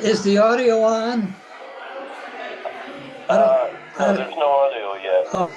Is the audio on? No, there's no audio yet. Oh.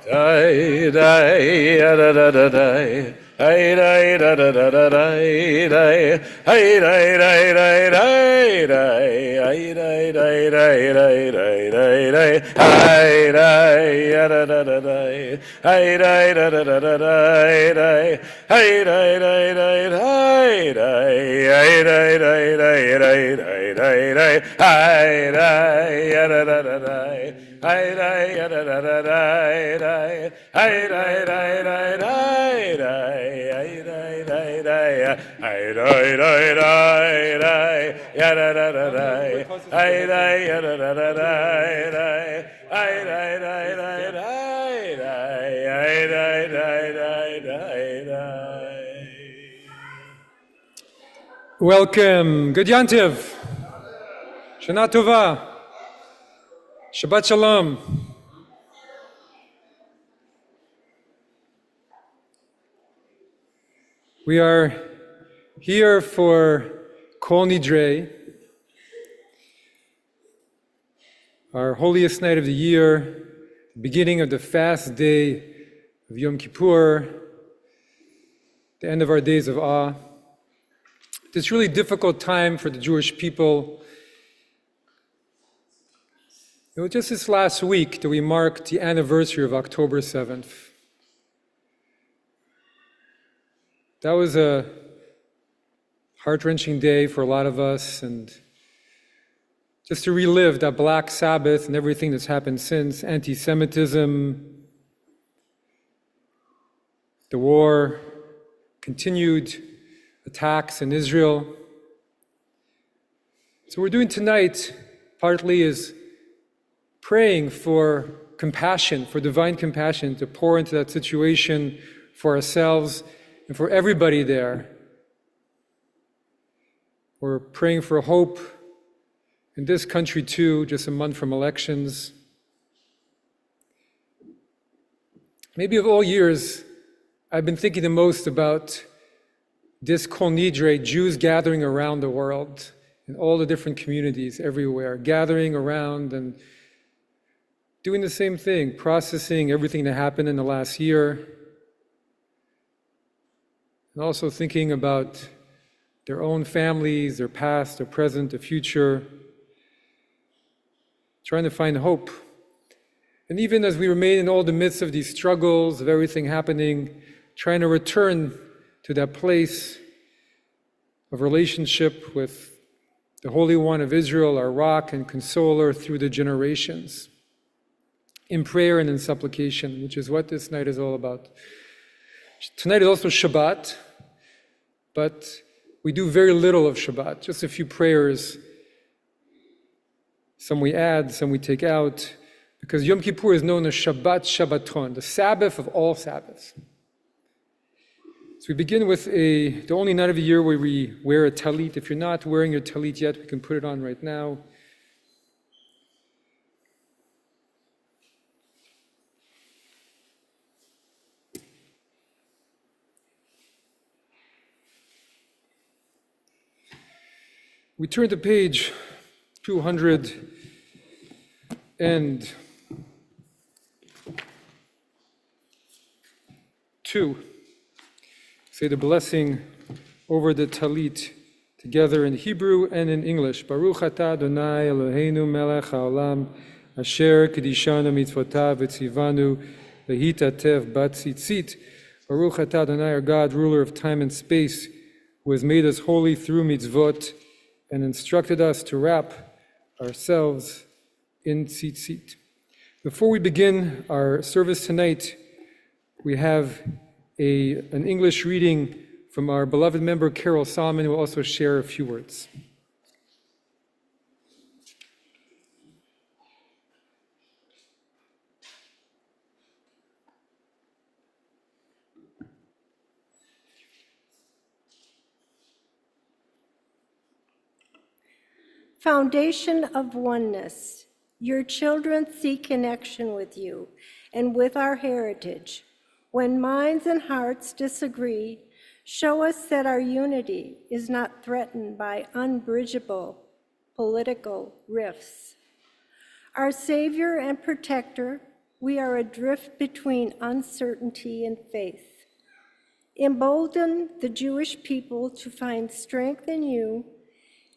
Dai dai da da da da dai, hey dai da da da da dai dai, hey dai dai dai dai dai, hey dai dai dai dai dai dai dai, hey dai da da da dai, hey dai da da da da dai dai, hey dai dai dai dai dai, hey dai dai dai dai dai dai dai, hey dai da da da dai. Hey day da da da da day, hey day day day day day, hey day day day, hey day day day day, ya da da da day, hey day ya da da da day day, hey day day day day day, hey day day day day day. Welcome. Good Yantiv. Shana Tova. Shabbat Shalom. We are here for Kol Nidrei, our holiest night of the year, the beginning of the fast day of Yom Kippur, the end of our days of awe. This really difficult time for the Jewish people. It was just this last week that we marked the anniversary of October 7th. That was a heart-wrenching day for a lot of us, and just to relive that Black Sabbath and everything that's happened since, anti-Semitism, the war, continued attacks in Israel. So what we're doing tonight partly is praying for compassion, for divine compassion to pour into that situation for ourselves and for everybody there. We're praying for hope in this country too, just a month from elections. Maybe of all years, I've been thinking the most about this Kol Nidrei, Jews gathering around the world, in all the different communities everywhere, gathering around and doing the same thing, processing everything that happened in the last year, and also thinking about their own families, their past, their present, their future, trying to find hope. And even as we remain in all the midst of these struggles, of everything happening, trying to return to that place of relationship with the Holy One of Israel, our rock and consoler through the generations, in prayer and in supplication, which is what this night is all about. Tonight is also Shabbat, but we do very little of Shabbat, just a few prayers. Some we add, some we take out, because Yom Kippur is known as Shabbat Shabbaton, the Sabbath of all Sabbaths. So we begin with the only night of the year where we wear a talit. If you're not wearing your talit yet, we can put it on right now. We turn to page 202. Say the blessing over the talit together in Hebrew and in English. Baruch atah Adonai Eloheinu melech haolam asher kedishanu mitzvotav v'tzivanu v'hitatev bat tzitzit. Baruch atah Adonai, our God, ruler of time and space, who has made us holy through mitzvot and instructed us to wrap ourselves in tzitzit. Before we begin our service tonight, we have an English reading from our beloved member Carol Solomon, who will also share a few words. Foundation of oneness. Your children seek connection with you and with our heritage. When minds and hearts disagree, show us that our unity is not threatened by unbridgeable political rifts. Our Savior and Protector, we are adrift between uncertainty and faith. Embolden the Jewish people to find strength in you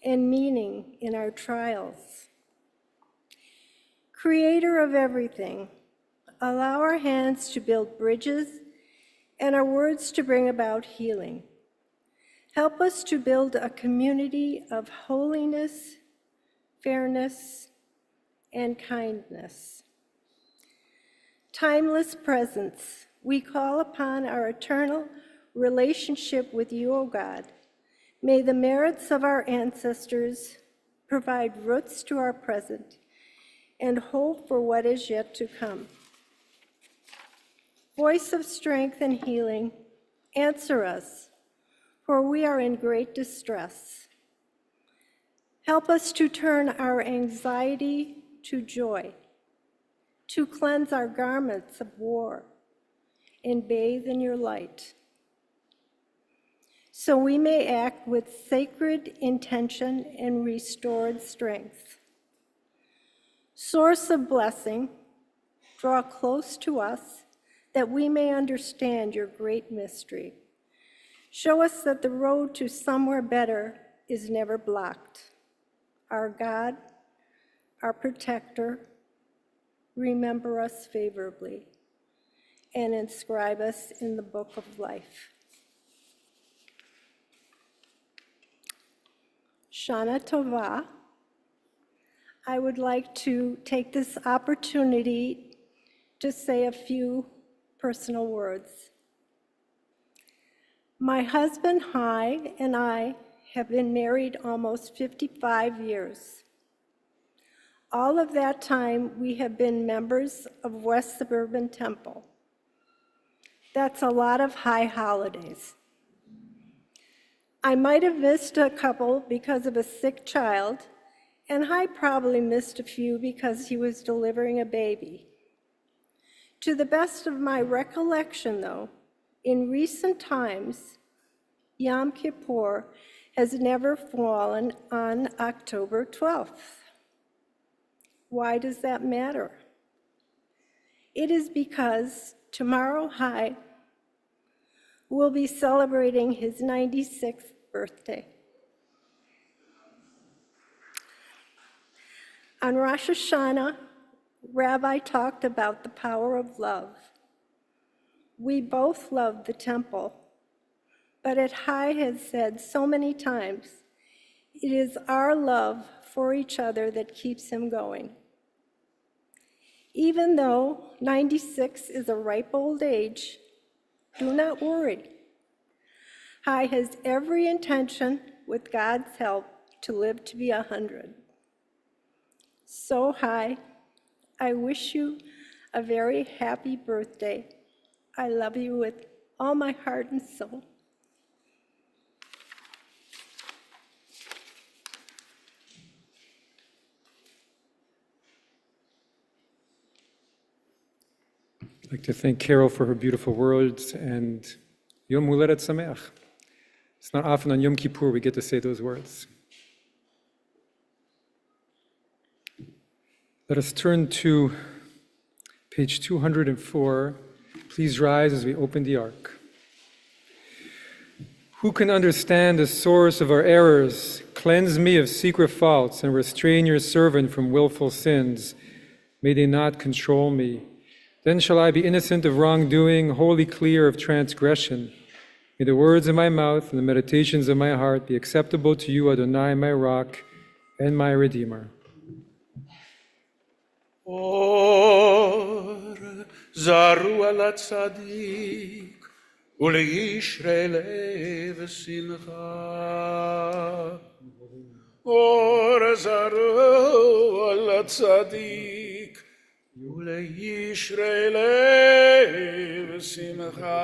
and meaning in our trials. Creator of everything, allow our hands to build bridges and our words to bring about healing. Help us to build a community of holiness, fairness, and kindness. Timeless presence, we call upon our eternal relationship with you, O God. May the merits of our ancestors provide roots to our present and hope for what is yet to come. Voice of strength and healing, answer us, for we are in great distress. Help us to turn our anxiety to joy, to cleanse our garments of war and bathe in your light, so we may act with sacred intention and restored strength. Source of blessing, draw close to us that we may understand your great mystery. Show us that the road to somewhere better is never blocked. Our God, our Protector, remember us favorably and inscribe us in the book of life. Shana Tova. I would like to take this opportunity to say a few personal words. My husband, Hai, and I have been married almost 55 years. All of that time, we have been members of West Suburban Temple. That's a lot of high holidays. I might have missed a couple because of a sick child, and Hai probably missed a few because he was delivering a baby. To the best of my recollection, though, in recent times, Yom Kippur has never fallen on October 12th. Why does that matter? It is because tomorrow Hai will be celebrating his 96th birthday. On Rosh Hashanah, Rabbi talked about the power of love. We both love the temple, but as Hai has said so many times, it is our love for each other that keeps him going. Even though 96 is a ripe old age, do not worry. Hai has every intention, with God's help, to live to be 100. So Hai, I wish you a very happy birthday. I love you with all my heart and soul. I'd like to thank Carol for her beautiful words, and Yom Huledet Sameach. It's not often on Yom Kippur we get to say those words. Let us turn to page 204. Please rise as we open the ark. Who can understand the source of our errors? Cleanse me of secret faults and restrain your servant from willful sins. May they not control me. Then shall I be innocent of wrongdoing, wholly clear of transgression. May the words of my mouth and the meditations of my heart be acceptable to you, Adonai, my rock and my redeemer. Or zaru al tzadik uleishrei lev simcha. Or zaru al tzadik uleishrei lev simcha.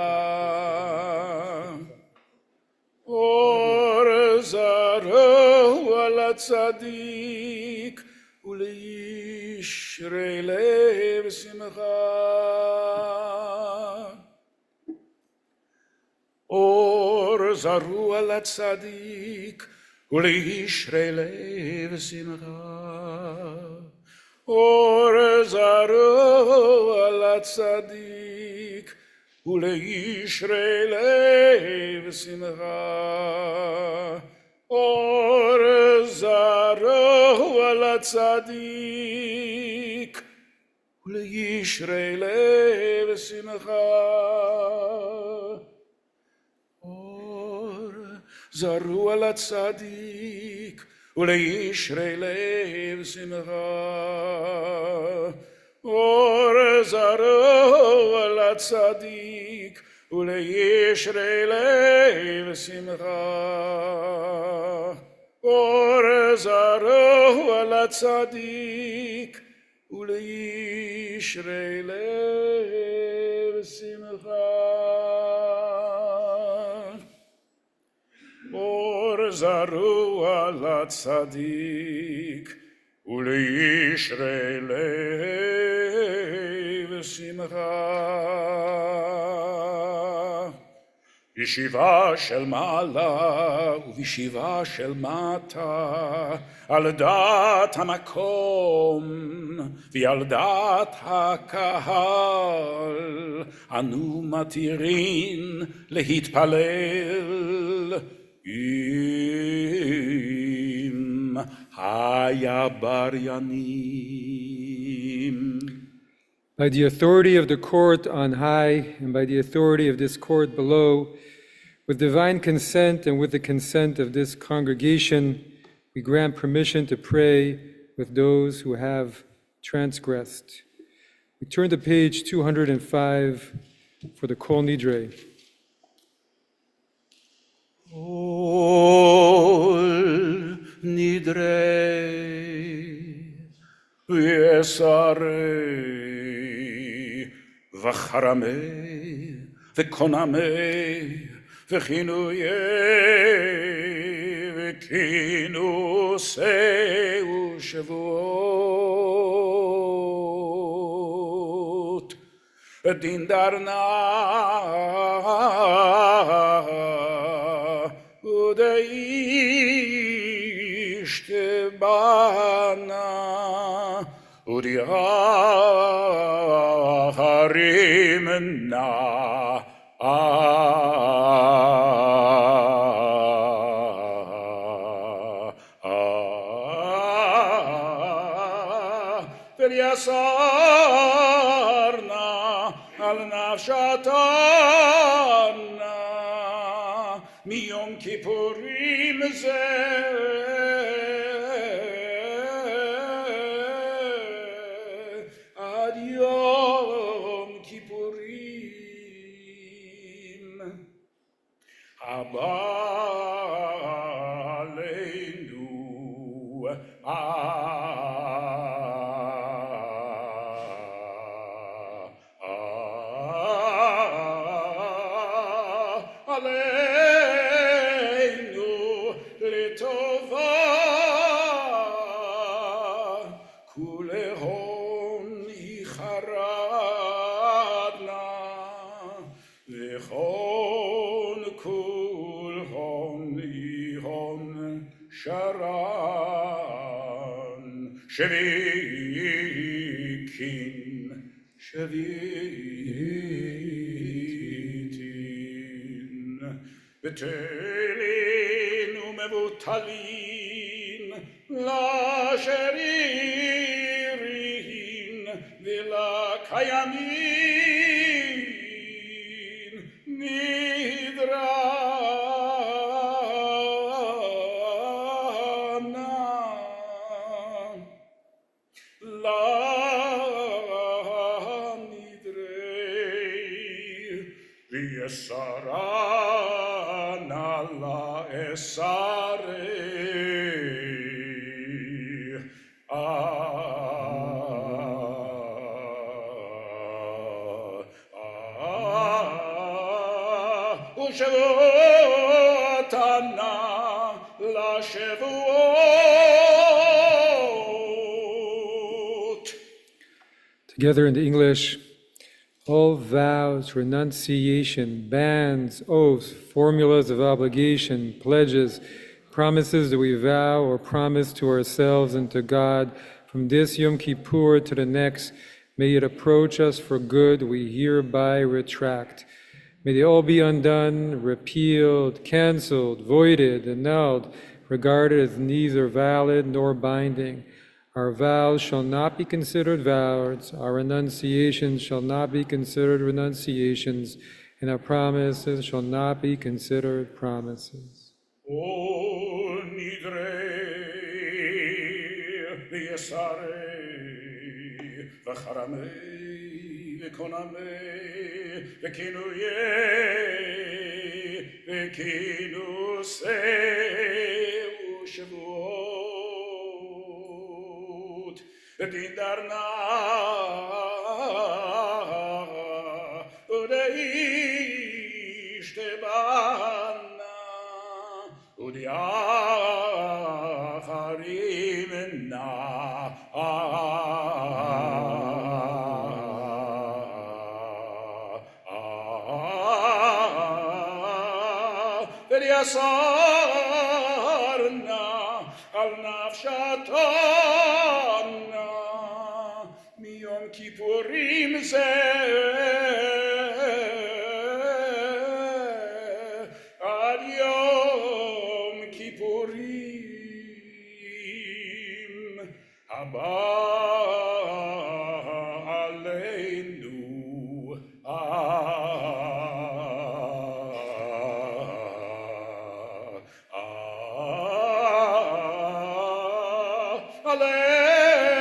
Or zaru al tzadik uleishrei lev simcha. Or zaru al tzadik uleishrei lev simcha. Or zaru al tzadik uleishrei lev simcha. Or zaru al tzadik uleishrei lev simcha. Or zaru al tzadik uleishrei lev simcha. Or zaru al tzadik uleishrei lev simcha. Or zaru al tzadik uleishrei lev simcha. Or zaru al tzadik uleishrei lev simcha. Yeshiva shel ma'ala u'yeshiva shel mata, al dat hamakom v'al dat hakahal, anu matirin lehitpalel im hayabaryanim. By the authority of the court on high and by the authority of this court below, with divine consent and with the consent of this congregation, we grant permission to pray with those who have transgressed. We turn to page 205 for the Kol Nidrei. Kol Nidrei Yesarei V'charamei V'konamei V'chinuyei V'kinusei U'shavuot Din darna U'deishtebana U'diharimna V'yasarna al nafshatana mi Yom Kippurim zeh ad Yom Kippurim haba aleinu Aleinu litova kulehon icharadna v'chon kulhon ihon sharan shvi שביתין בטלים ומבוטלים לשרירין ולקיימין נדרנה Sarana la esare Ushavotana la Shavuot. Together in the English, all vows, renunciation, bans, oaths, formulas of obligation, pledges, promises that we vow or promise to ourselves and to God from this Yom Kippur to the next, may it approach us for good, we hereby retract. May they all be undone, repealed, canceled, voided, annulled, regarded as neither valid nor binding. Our vows shall not be considered vows, our renunciations shall not be considered renunciations, and our promises shall not be considered promises. Kol Nidrei Services, v'charamei, v'konamei, v'kinuyei, v'kinusei, u'shavuot, v'tindarna, u'deishtebana, u'diacharim na. Sarna al nafshatana mi Yom Kippurim ad Yom Kippurim haba aleinu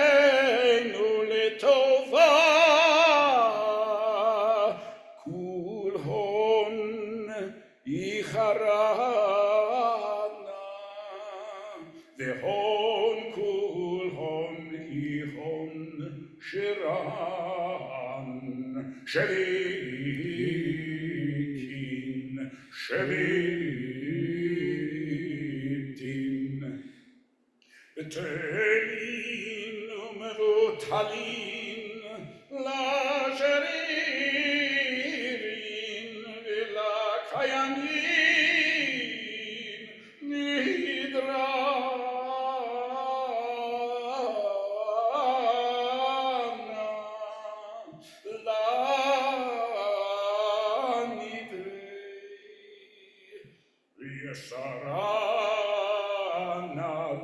Aleinu letova kulhon icharana vehon kulhon ichon shiran shevikin shevitin Betelin umevutalim lasheririn vilakayamin nidrana la nidrei sarana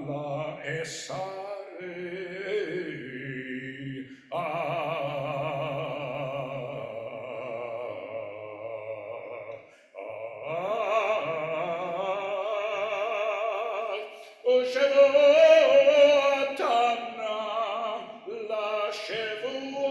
la esare Ushavotana la Shavuot.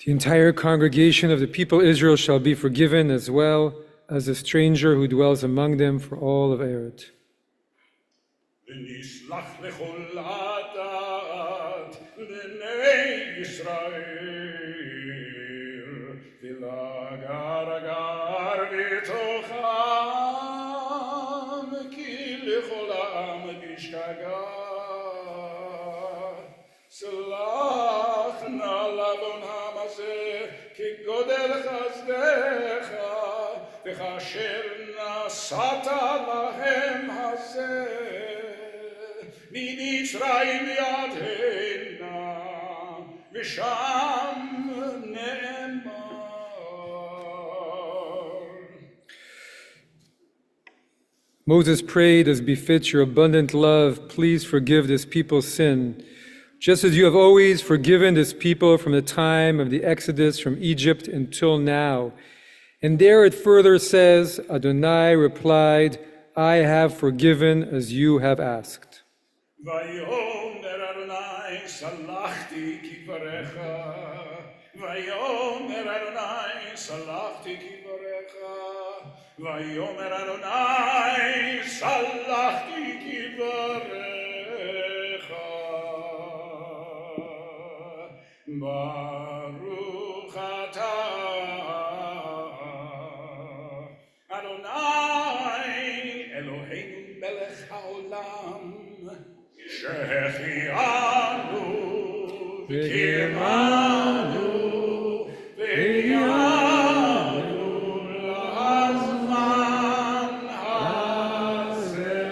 The entire congregation of the people Israel shall be forgiven, as well as the stranger who dwells among them for all of Eretz. V'nislach lechol adat b'nei Yisrael v'lagar agar v'tocham ki lechol ha'am b'shkagar Slach na lavon hamazeh ki godel chazdecha v'chasher nasata lahem hazeh ממצרים ידנה, ושם נאמר. Moses prayed, as befits your abundant love, please forgive this people's sin, just as you have always forgiven this people from the time of the Exodus from Egypt until now. And there it further says, Adonai replied, I have forgiven as you have asked. ויאמר אדוני סלחתי כדבריך, ויאמר אדוני סלחתי כדבריך, ויאמר אדוני סלחתי כדבריך. ברוך אתה אדוני אלוהינו מלך העולם שהחיינו וקיימנו והגיענו לזמן הזה.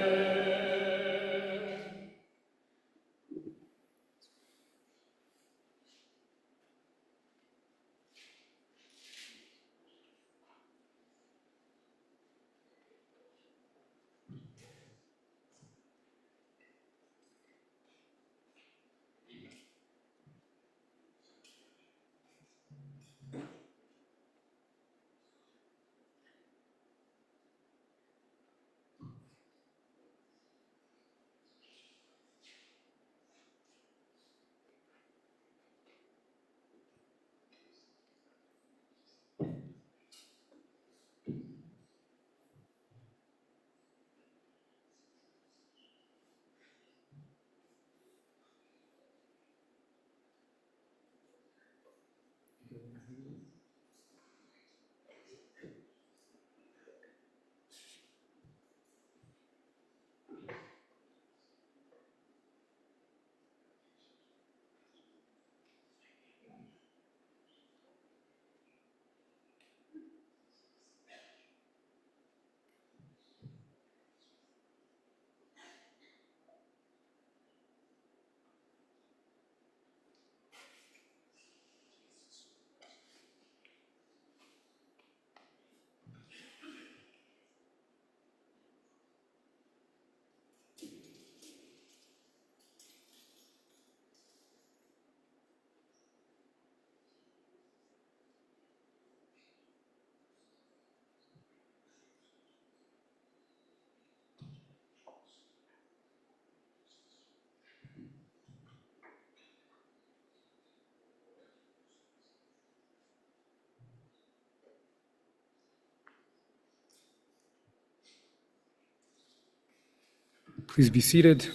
Please be seated.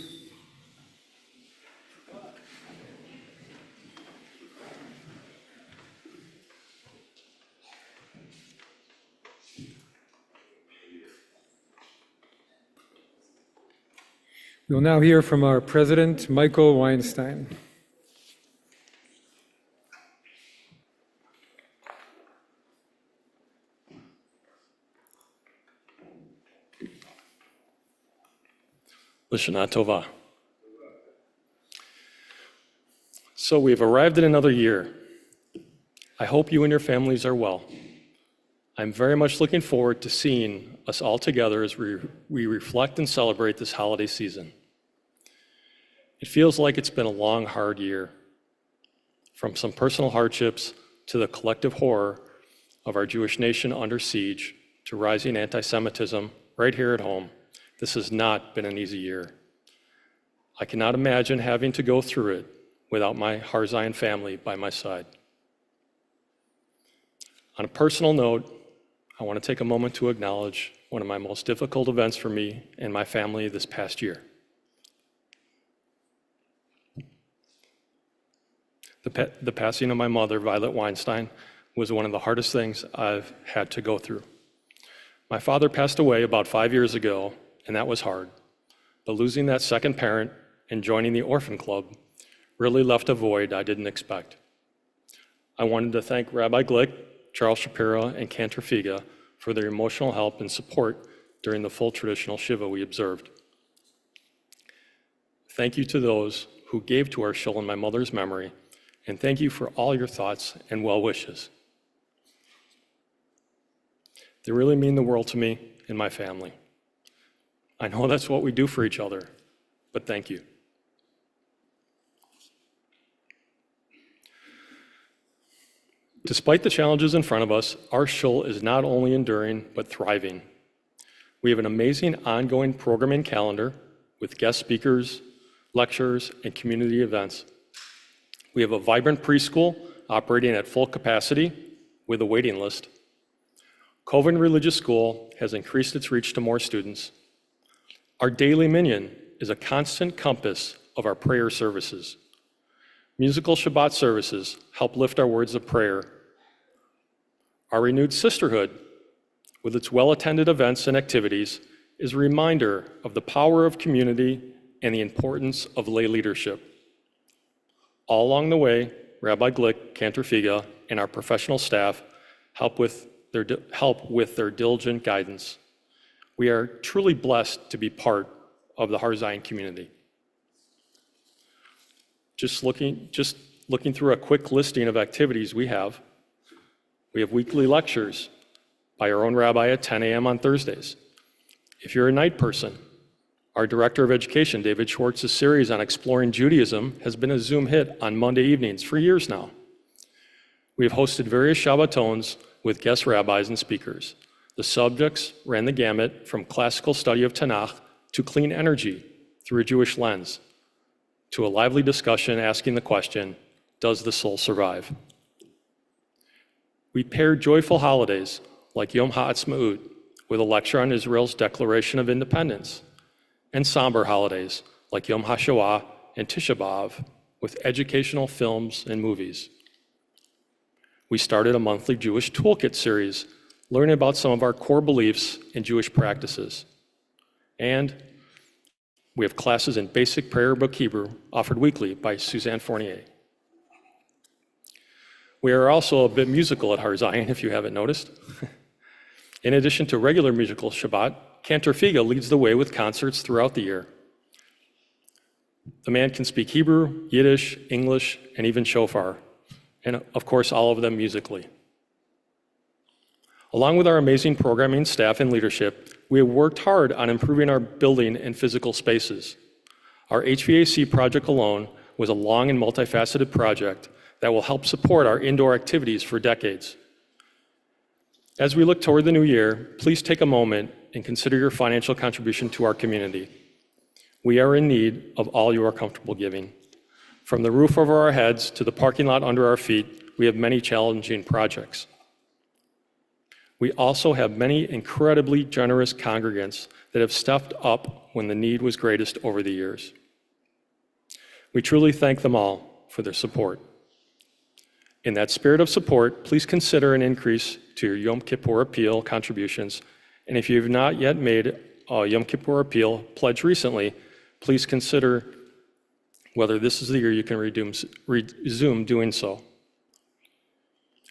We will now hear from our president, Michael Weinstein. Lashana Tova. So we've arrived at another year. I hope you and your families are well. I'm very much looking forward to seeing us all together as we reflect and celebrate this holiday season. It feels like it's been a long, hard year. From some personal hardships to the collective horror of our Jewish nation under siege to rising anti-Semitism right here at home, this has not been an easy year. I cannot imagine having to go through it without my Har Zion family by my side. On a personal note, I want to take a moment to acknowledge one of my most difficult events for me and my family this past year. The passing of my mother, Violet Weinstein, was one of the hardest things I've had to go through. My father passed away about 5 years ago, and that was hard. But losing that second parent and joining the orphan club really left a void I didn't expect. I wanted to thank Rabbi Glick, Charles Shapiro, and Cantor Figa for their emotional help and support during the full traditional Shiva we observed. Thank you to those who gave to our shul in my mother's memory, and thank you for all your thoughts and well wishes. They really mean the world to me and my family. I know that's what we do for each other, but thank you. Despite the challenges in front of us, our shul is not only enduring, but thriving. We have an amazing ongoing programming calendar with guest speakers, lectures, and community events. We have a vibrant preschool operating at full capacity with a waiting list. Coven Religious School has increased its reach to more students. Our daily minyan is a constant compass of our prayer services. Musical Shabbat services help lift our words of prayer. Our renewed sisterhood, with its well-attended events and activities, is a reminder of the power of community and the importance of lay leadership. All along the way, Rabbi Glick, Cantor Figa, and our professional staff help with their diligent guidance. We are truly blessed to be part of the Har Zion community. Just looking through a quick listing of activities we have weekly lectures by our own rabbi at 10 a.m. on Thursdays. If you're a night person, our Director of Education, David Schwartz's series on exploring Judaism has been a Zoom hit on Monday evenings for years now. We have hosted various Shabbatons with guest rabbis and speakers. The subjects ran the gamut from classical study of Tanakh to clean energy through a Jewish lens, to a lively discussion asking the question, does the soul survive? We paired joyful holidays like Yom HaAtzmaut with a lecture on Israel's Declaration of Independence, and somber holidays like Yom HaShoah and Tisha B'Av with educational films and movies. We started a monthly Jewish Toolkit series, learning about some of our core beliefs and Jewish practices. And we have classes in basic prayer book Hebrew offered weekly by Suzanne Fournier. We are also a bit musical at Har Zion, if you haven't noticed. In addition to regular musical Shabbat, Cantor Figa leads the way with concerts throughout the year. The man can speak Hebrew, Yiddish, English, and even shofar, and of course, all of them musically. Along with our amazing programming staff and leadership, we have worked hard on improving our building and physical spaces. Our HVAC project alone was a long and multifaceted project that will help support our indoor activities for decades. As we look toward the new year, please take a moment and consider your financial contribution to our community. We are in need of all you are comfortable giving. From the roof over our heads to the parking lot under our feet, we have many challenging projects. We also have many incredibly generous congregants that have stepped up when the need was greatest over the years. We truly thank them all for their support. In that spirit of support, please consider an increase to your Yom Kippur Appeal contributions. And if you have not yet made a Yom Kippur Appeal pledge recently, please consider whether this is the year you can resume doing so.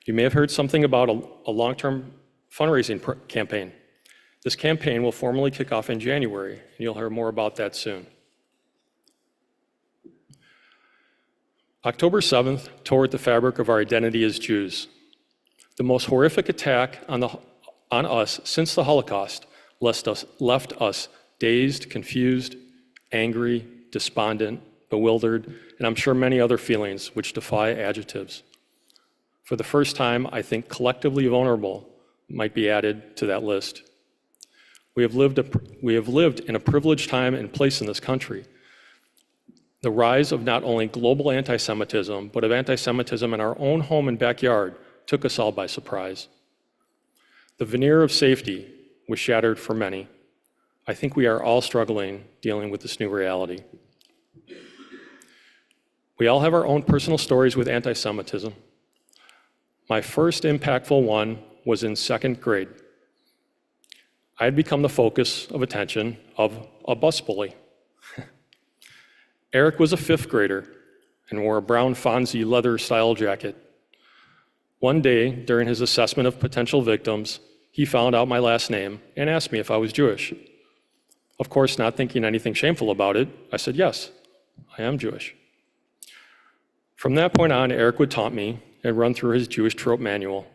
You may have heard something about a long-term fundraising campaign. This campaign will formally kick off in January, and you'll hear more about that soon. October 7th tore at the fabric of our identity as Jews. The most horrific attack on us since the Holocaust left us dazed, confused, angry, despondent, bewildered, and I'm sure many other feelings which defy adjectives. For the first time, I think collectively vulnerable might be added to that list. We have lived in a privileged time and place in this country. The rise of not only global anti-Semitism, but of anti-Semitism in our own home and backyard took us all by surprise. The veneer of safety was shattered for many. I think we are all struggling dealing with this new reality. We all have our own personal stories with anti-Semitism. My first impactful one was in second grade. I had become the focus of attention of a bus bully. Eric was a fifth grader and wore a brown Fonzie leather style jacket. One day, during his assessment of potential victims, he found out my last name and asked me if I was Jewish. Of course, not thinking anything shameful about it, I said yes, I am Jewish. From that point on, Eric would taunt me and run through his Jewish trope manual.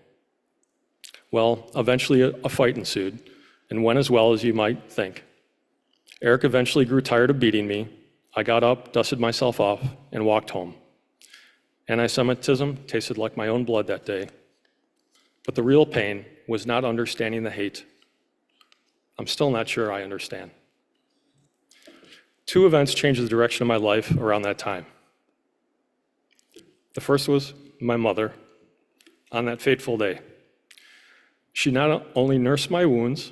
Well, eventually a fight ensued, and went as well as you might think. Eric eventually grew tired of beating me. I got up, dusted myself off, and walked home. Anti-Semitism tasted like my own blood that day. But the real pain was not understanding the hate. I'm still not sure I understand. Two events changed the direction of my life around that time. The first was my mother on that fateful day. She not only nursed my wounds,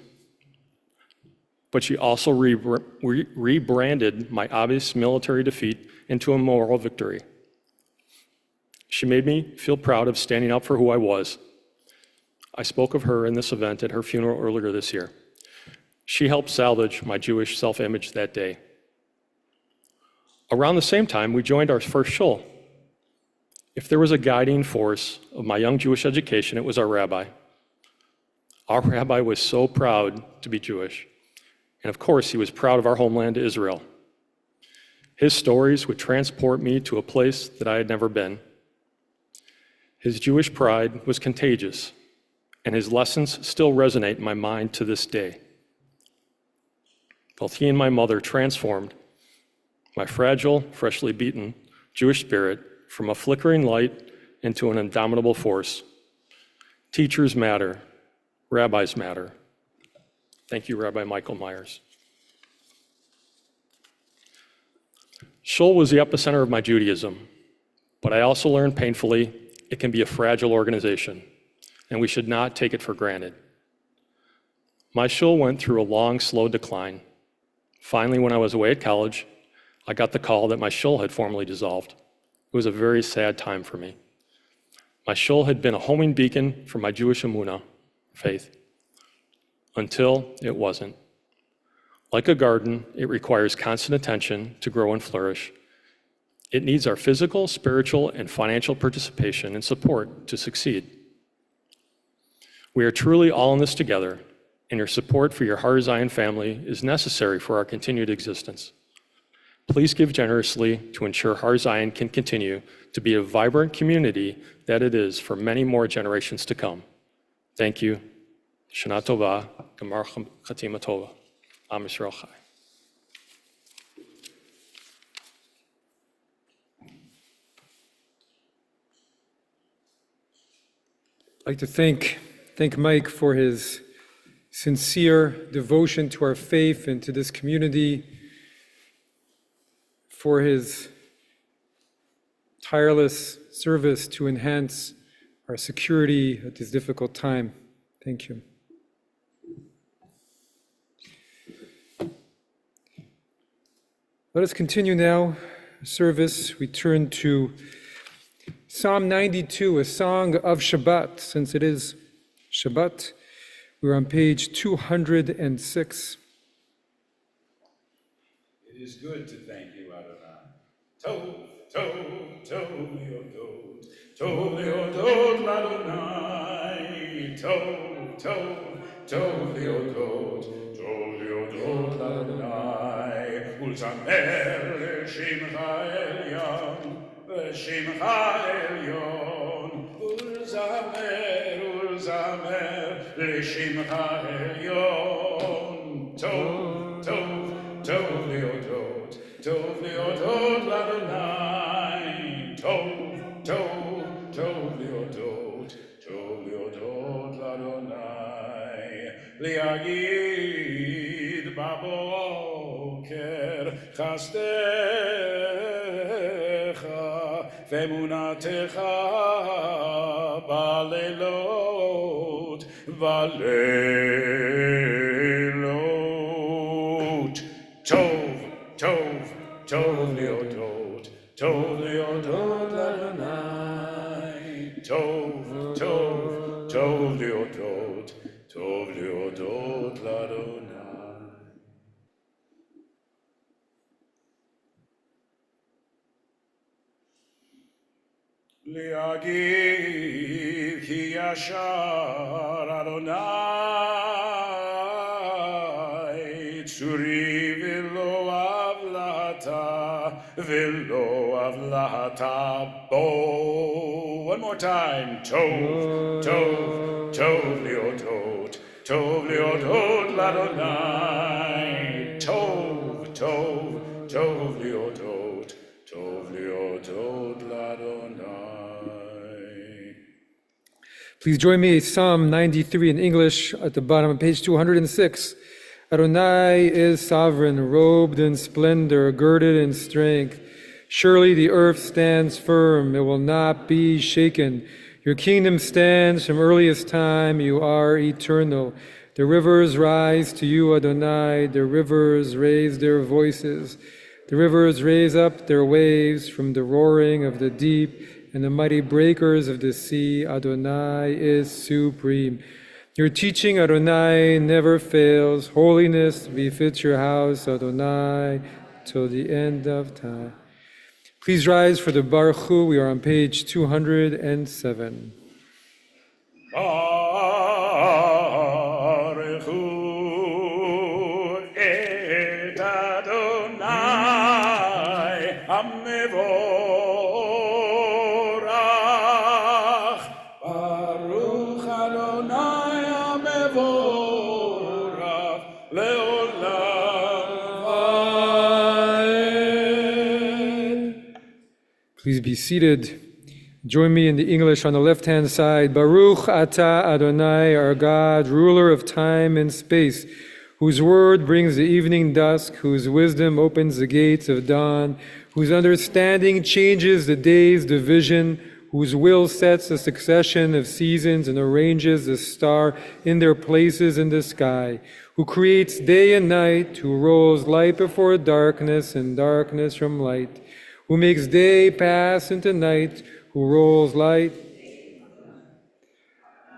but she also rebranded my obvious military defeat into a moral victory. She made me feel proud of standing up for who I was. I spoke of her in this event at her funeral earlier this year. She helped salvage my Jewish self-image that day. Around the same time, we joined our first shul. If there was a guiding force of my young Jewish education, it was our rabbi. Our rabbi was so proud to be Jewish. And of course, he was proud of our homeland, Israel. His stories would transport me to a place that I had never been. His Jewish pride was contagious, and his lessons still resonate in my mind to this day. Both he and my mother transformed my fragile, freshly beaten Jewish spirit from a flickering light into an indomitable force. Teachers matter. Rabbis matter. Thank you, Rabbi Michael Myers. Shul was the epicenter of my Judaism, but I also learned painfully it can be a fragile organization, and we should not take it for granted. My shul went through a long, slow decline. Finally, when I was away at college, I got the call that my shul had formally dissolved. It was a very sad time for me. My shul had been a homing beacon for my Jewish emunah, faith, until it wasn't. Like a garden, it requires constant attention to grow and flourish. It needs our physical, spiritual, and financial participation and support to succeed. We are truly all in this together, and your support for your Har Zion family is necessary for our continued existence. Please give generously to ensure Har Zion can continue to be a vibrant community that it is for many more generations to come. Thank you. Shana Tova, Gemar Chatima Tova. Am Yisrael Chai. I'd like to thank Mike for his sincere devotion to our faith and to this community, for his tireless service to enhance our security at this difficult time. Thank you. Let us continue now our service. We turn to Psalm 92, a song of Shabbat. Since it is Shabbat, we're on page 206. It is good to thank you, Adonai. Tov, tov, tov, liodod. Tov, liodod, Adonai. Tov, tov, tov, liodod. Tov, liodod, Adonai. Ulzamer l'shimcha elyon. L'shimcha elyon. Ulzamer, ulzamer l'shimcha elyon. Tov, tov, tov, liodod. Tov liodod l'Adonai, Tov, Tov, Tov liodod l'Adonai. Liagid baboker chastecha ve'emunatecha balelot valelot. Tov, Tov, Tov liodod, Tov liodod l'Adonai. Tov, Tov, Tov liodod, Tov liodod l'Adonai. Liagiv ki yashar Adonai, tzuri v'lo avlata, v'lo avlata bo. One more time. Tov, tov, tov liodot. Tov liodot l'Adonai. Tov, tov, tov liodot. Tov liodot l'Adonai. Please join me, Psalm 93 in English at the bottom of page 206. Adonai is sovereign, robed in splendor, girded in strength. Surely the earth stands firm, it will not be shaken. Your kingdom stands from earliest time, you are eternal. The rivers rise to you, Adonai, the rivers raise their voices. The rivers raise up their waves from the roaring of the deep and the mighty breakers of the sea. Adonai is supreme. Your teaching, Adonai, never fails. Holiness befits your house, Adonai, till the end of time. Please rise for the Baruch Hu. We are on page 207. Baruch hu et Adonai hamevorach. Baruch Adonai hamevorach leolam vaed. Please be seated. Join me in the English on the left-hand side. Baruch atah Adonai, our God, ruler of time and space, whose word brings the evening dusk, whose wisdom opens the gates of dawn, whose understanding changes the day's division, whose will sets a succession of seasons and arranges the star in their places in the sky, who creates day and night, who rolls light before darkness and darkness from light, who makes day pass into night, who rolls light.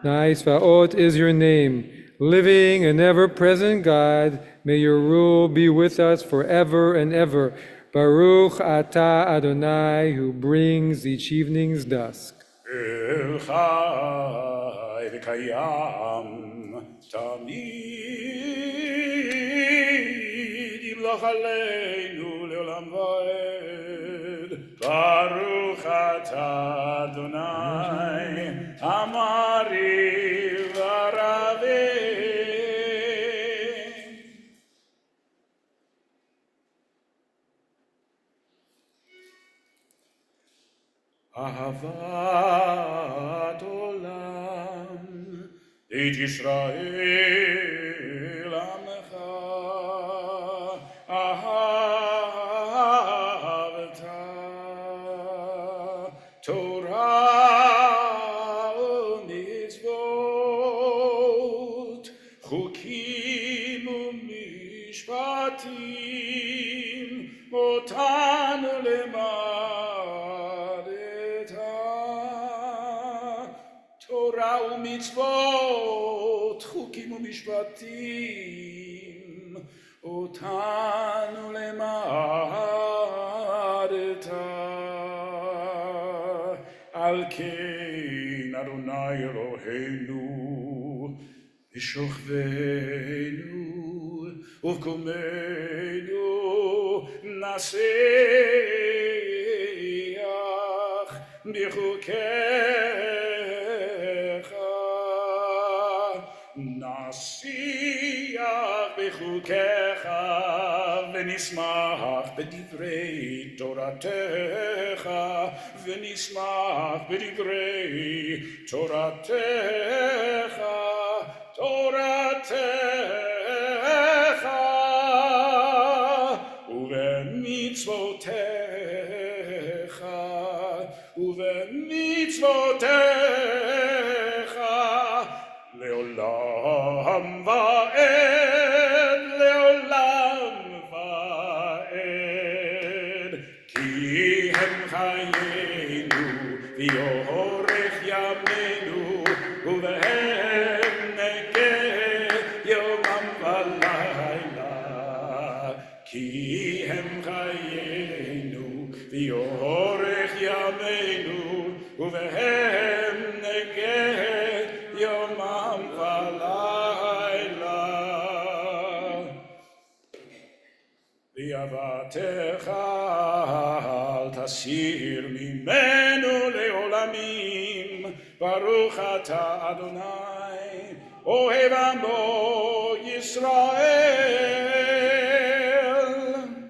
Naisvaot is your name, living and ever-present God. May your rule be with us forever and ever. Baruch atah Adonai, who brings each evening's dusk. El Chai v'Kayam Tamid Yimloch Aleinu Leolam Vaed. Baruch atah Adonai Amari v'Araveh. Ahavat olam et Yisrael amecha ahavta Torah u'mitzvot chukim u'mishpatim otanu Torah u'mitzvot, chukim u'mishpatim, otanu lemadeta. Al kein Adonai Eloheinu, v'shochveinu, uv'komeinu, naseach, b'chukecha. Nasiach b'chukecha v'nismach b'divrei Toratecha v'nismach b'divrei Toratecha Toratecha uve'mitzvotecha uve'mitzvotecha Leolam vaed, leolam vaed. Ki hem chayenu, v'yorech yameinu, uvehem negeh yomam v'layla. Ki hem chayenu, v'yorech yameinu, uvehem negeh Yomam v'layla v'yavatecha יסיר ממנו לעולמים, ברוך אתה אדוני, אוהב עמו ישראל.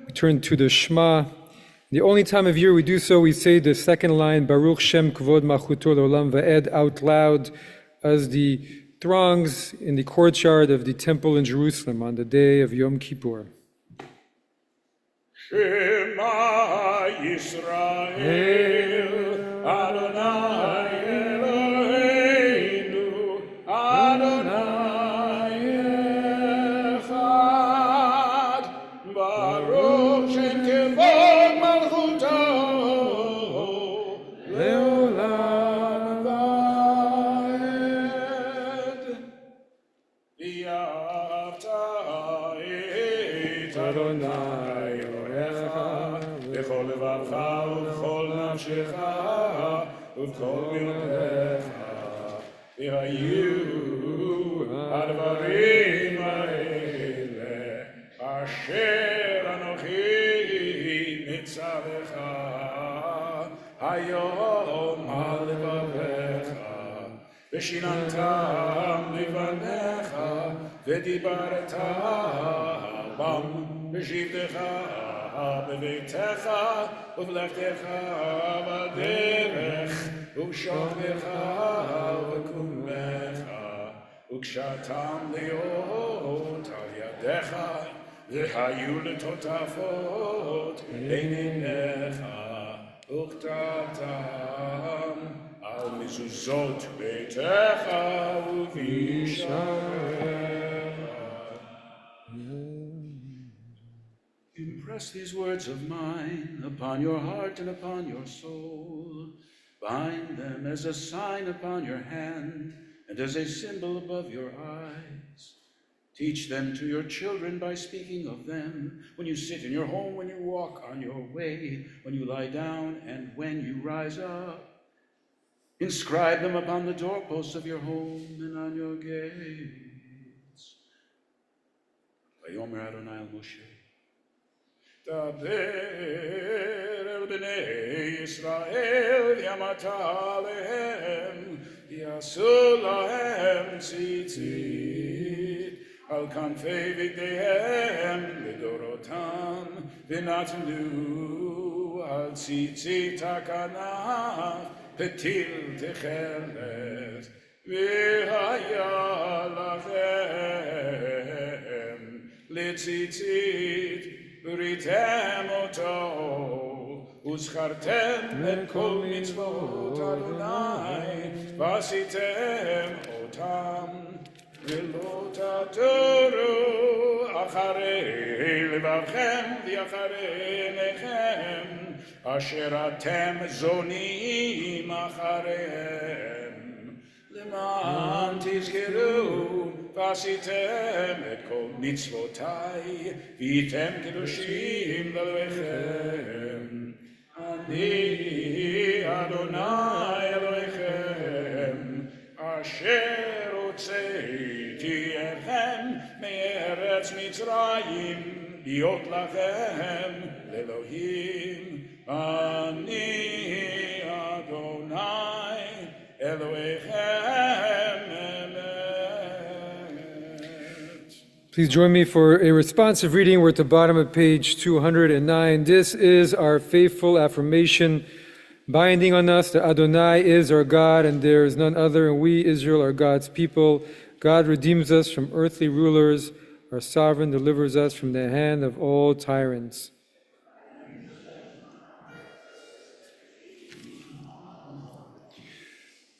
We turn to the Shema. The only time of year we do so, we say the second line, Baruch Shem Kvod Malchuto L'Olam Va'ed, out loud as the throngs in the courtyard of the temple in Jerusalem on the day of Yom Kippur. Shema Yisrael, Adonai Eloheinu, Adonai Echad, Baruch Shem Kevod Malchuto, Leolam Va'ed. V'yavta et Adonai בכל לבבך ובכל נפשך ובכל מילותיך והיו הדברים האלה אשר אנוכי מצווך היום על לבבך ושיננתם לבניך ודיברת בם בשבתך בביתך ובלכתך בדרך ובשוכבך ובקומך וקשתם להיות על ידיך והיו לטוטפות בין עיניך וכתבתם על מזוזות ביתך ובשעריך. Impress these words of mine upon your heart and upon your soul. Bind them as a sign upon your hand and as a symbol above your eyes. Teach them to your children by speaking of them, when you sit in your home, when you walk on your way, when you lie down, and when you rise up. Inscribe them upon the doorposts of your home and on your gates. Vayomer Adonai al Moshe. דבר אל בני ישראל ואמרת עליהם יעשו להם ציצית על כנפי בגדיהם לדורותם ונתנו על ציצית הכנף פתיל תכלת והיה לכם לציצית בריתם אותו וזכרתם את כל מצוות אדוני ועשיתם אותם ולא תתורו אחרי לבבכם ואחרי עיניכם אשר אתם זונים אחריהם למען תזכרו ועשיתם את כל מצוותיי והייתם קדושים לאלוהיכם אני אדוני אלוהיכם אשר הוצאתי אתכם מארץ מצרים להיות לכם לאלוהים אני אדוני אלוהיכם. Please join me for a responsive reading. We're at the bottom of page 209. This is our faithful affirmation, binding on us that Adonai is our God and there is none other, and we, Israel, are God's people. God redeems us from earthly rulers. Our sovereign delivers us from the hand of all tyrants.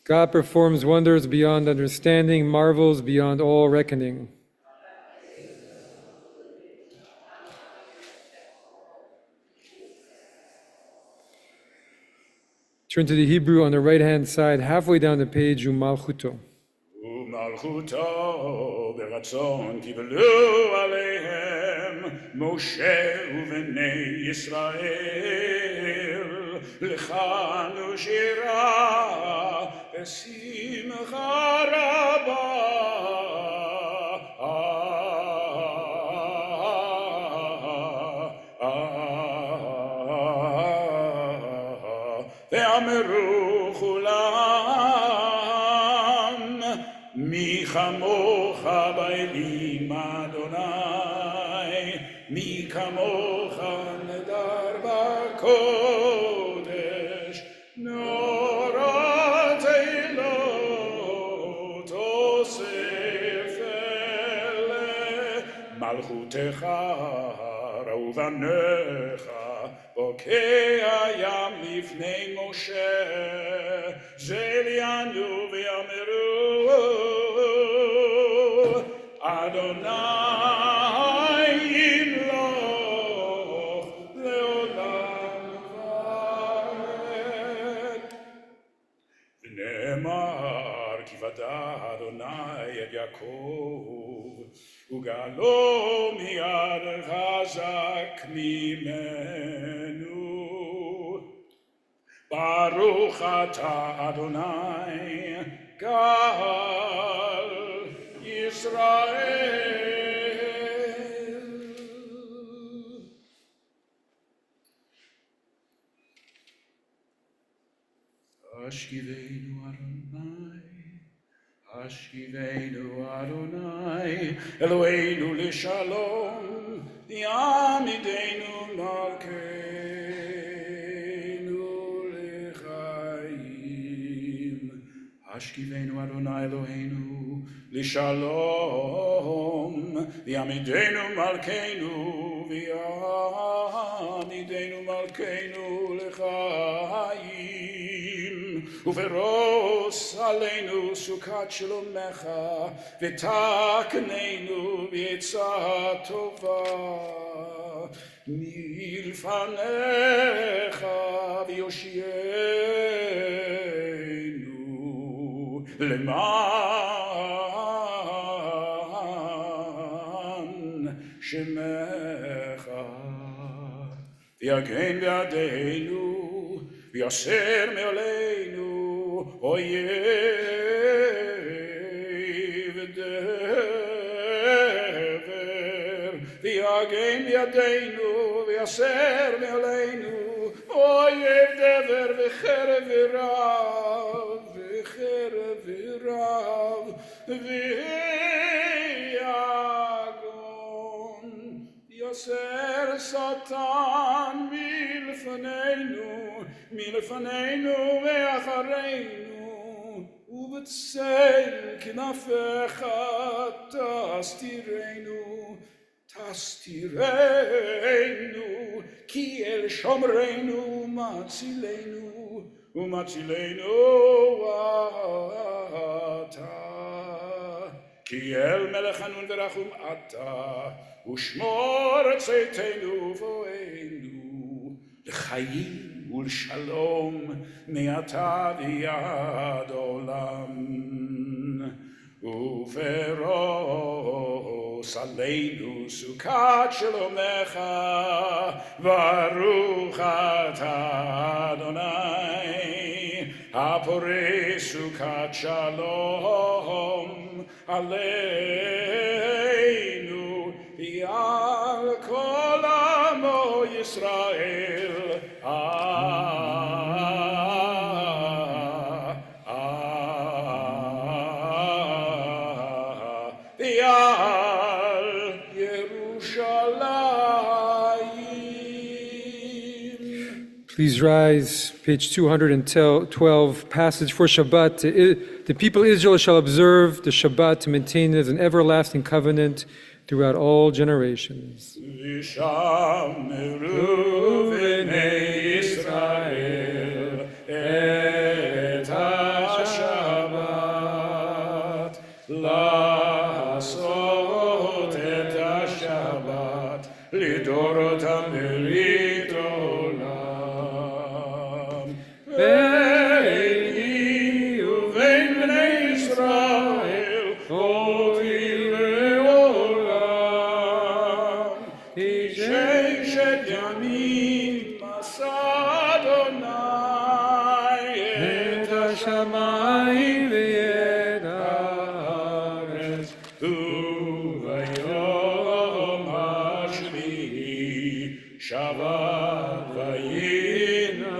God performs wonders beyond understanding, marvels beyond all reckoning. Turn to the Hebrew on the right-hand side, halfway down the page, Umalchuto. ומלכותו ברצון קיבלו עליהם משה ובני ישראל לכנו שירה ושמחה רבה כולם, מי כמוך באלים אדוני, מי כמוך נדר בקודש, נורת אילות אוסף אלה, מלכותך ראו בניך, בוקע ים לפני משה, זליינו ויאמרו, אדוני ימלוך לעולם ועד. ונאמר כי ודע אדוני את יעקב, וגאלו מיד חזק ממנו. ברוך אתה אדוני גאל ישראל. השכיבנו אדוני, השכיבנו אדוני, אלוהינו לשלום, יעמידנו מלכנו לחיים. השכיבנו אדוני אלוהינו לשלום, ויעמידנו מלכנו, ויעמידנו מלכנו לחיים. ופרוס עלינו סוכת שלומך, ותקננו בעצה טובה מלפניך, ויושיענו למען שמך. ויגן בידינו, ויסר מעלינו אויב דבר. ויגן בידינו, ויסר מעלינו אויב דבר, וחרב ורב, וחרב ורב, ויגון. יסר שטן מלפנינו ואחרינו, ובצל כנפיך תסתירנו, כי אל שומרנו ומצילנו אתה. כי אל מלך חנון ורחום אתה, ושמור צאתנו ובואנו, לחיים ולשלום מעתה ועד עולם. ופרוס עלינו סוכת שלומך, ברוך אתה אדוני, הפורש סוכת שלום עלינו ועל כל עמו ישראל. ועל ירושלים. Please rise, page 212, passage for Shabbat. The people of Israel shall observe the Shabbat to maintain it as an everlasting covenant throughout all generations. ושמרו בני ישראל את השבת, לעשות את השבת לדורותם ולעולם. ביני ובין בני ישראל אותי לעולם, ששת ימים עשה אדוני את השמיים ואת הארץ, וביום השביעי שבת וינפש.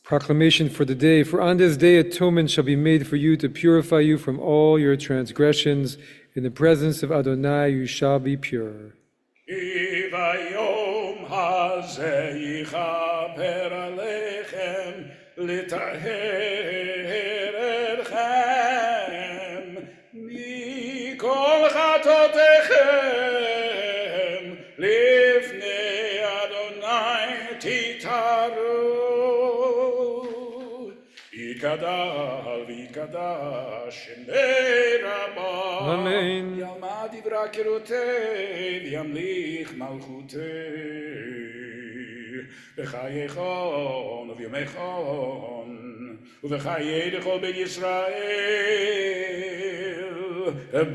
Proclamation for the day. For on this day atonement shall be made for you to purify you from all your transgressions. In the presence of Adonai you shall be pure. Vayom hazeh yichaper alechem litaher etchem mikol chatotechem lifnei Adonai titaru v'yikadash shemei Rabbah Amen. Yalmad ivra kirotei v'yamlich malchutei v'chayechon v'yomechon v'chayedecho ben Yisrael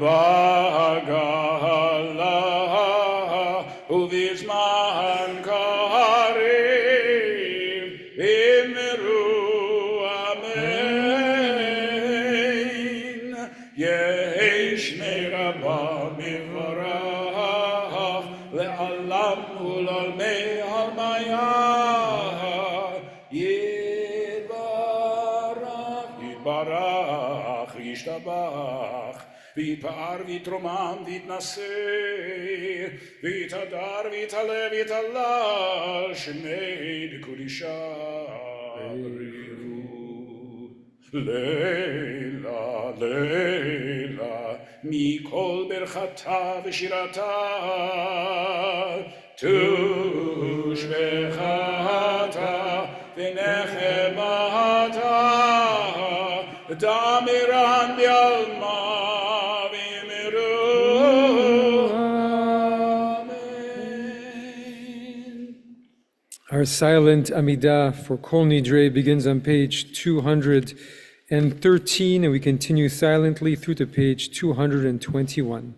b'gala u'v'zman karev imru amen yesh merabah mivarach le'alam u'lalmei halmayah yitbarach yishtabach v'yitpa'ar v'yitromam v'yitnaseh v'yitadar v'yitaleh v'yitalal shemei d'kudisha Leila, Leila, mikol berchata v'shirata, tushbechata v'nechemata, damiran b'alma v'imiru. Amen. Our silent Amidah for Kol Nidrei begins on page 213, and we continue silently through to page 221.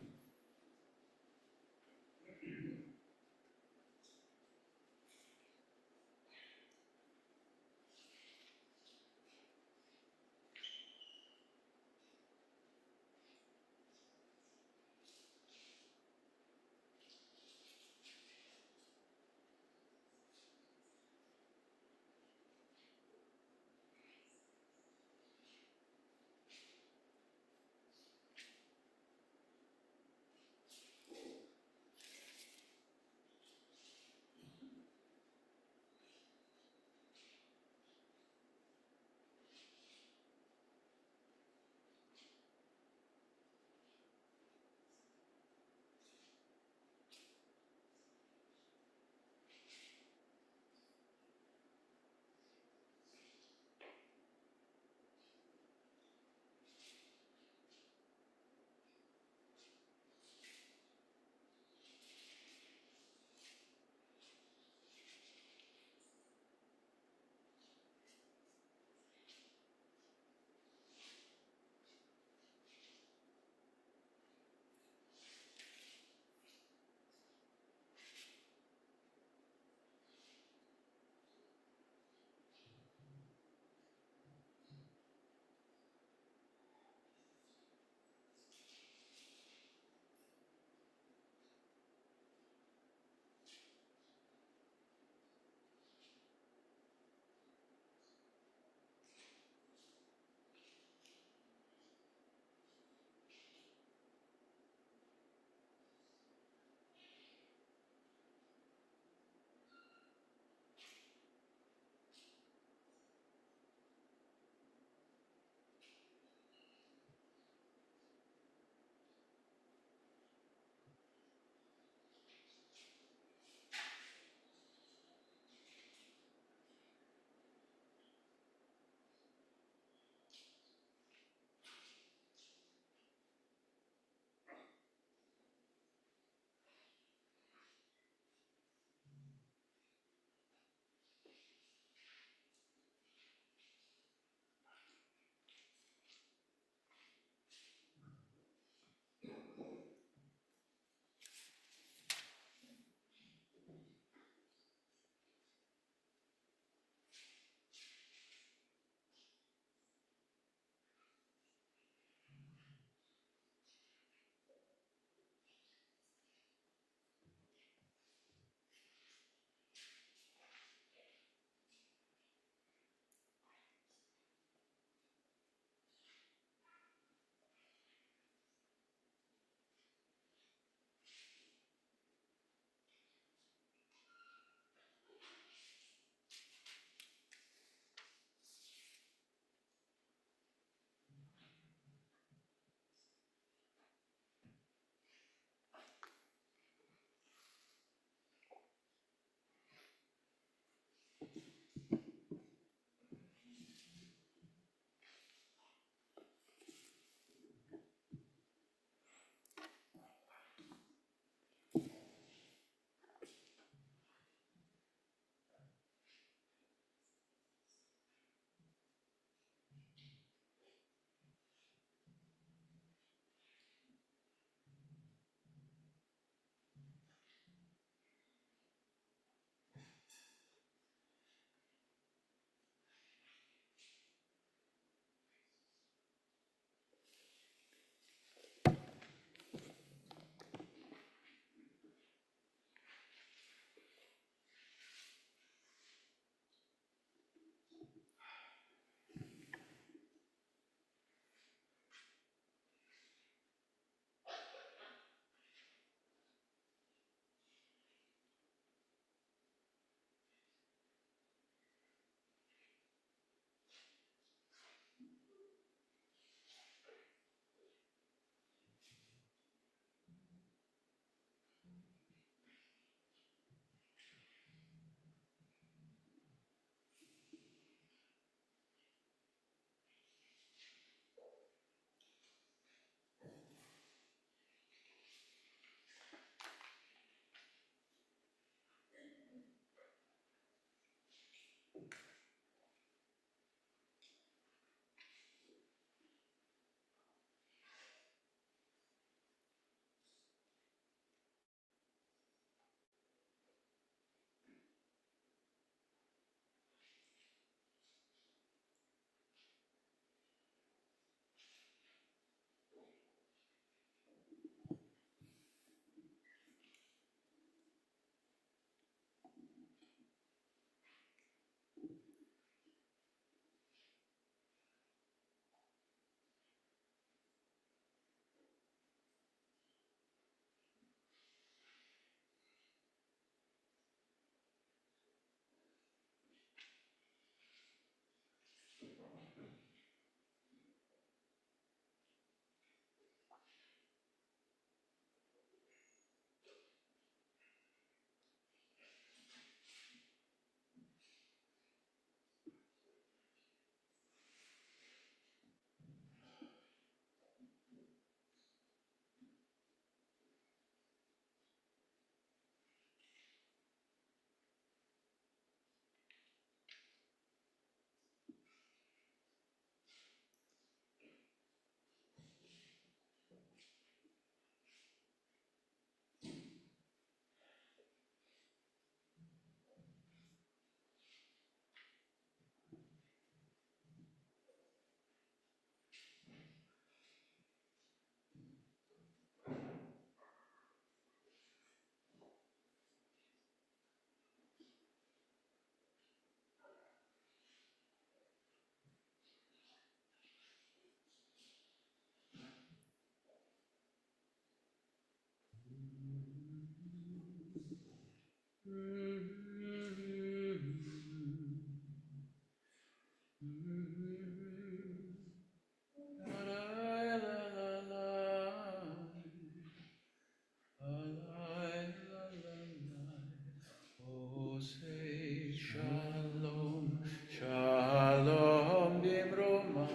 Oh, say shalom, shalom bimromav,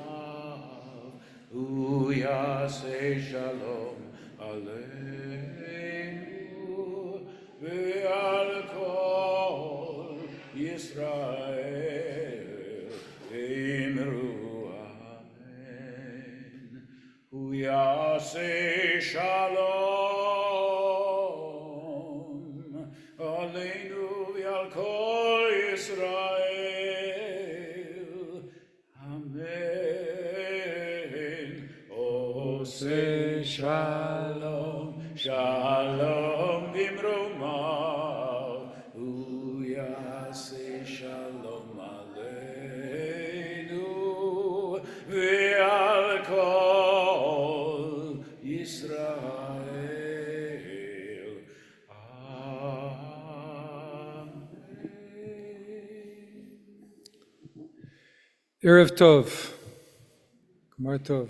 uyaseh shalom aleinu ve'al kol Yisrael imru amen. Uyaseh shalom aleinu ve'al kol Yisrael. Amen. Oh, say shalom, shalom bimromav, uyaseh shalom aleinu ve'al kol Yisrael. Amen. Erev Tov. Gmar Tov.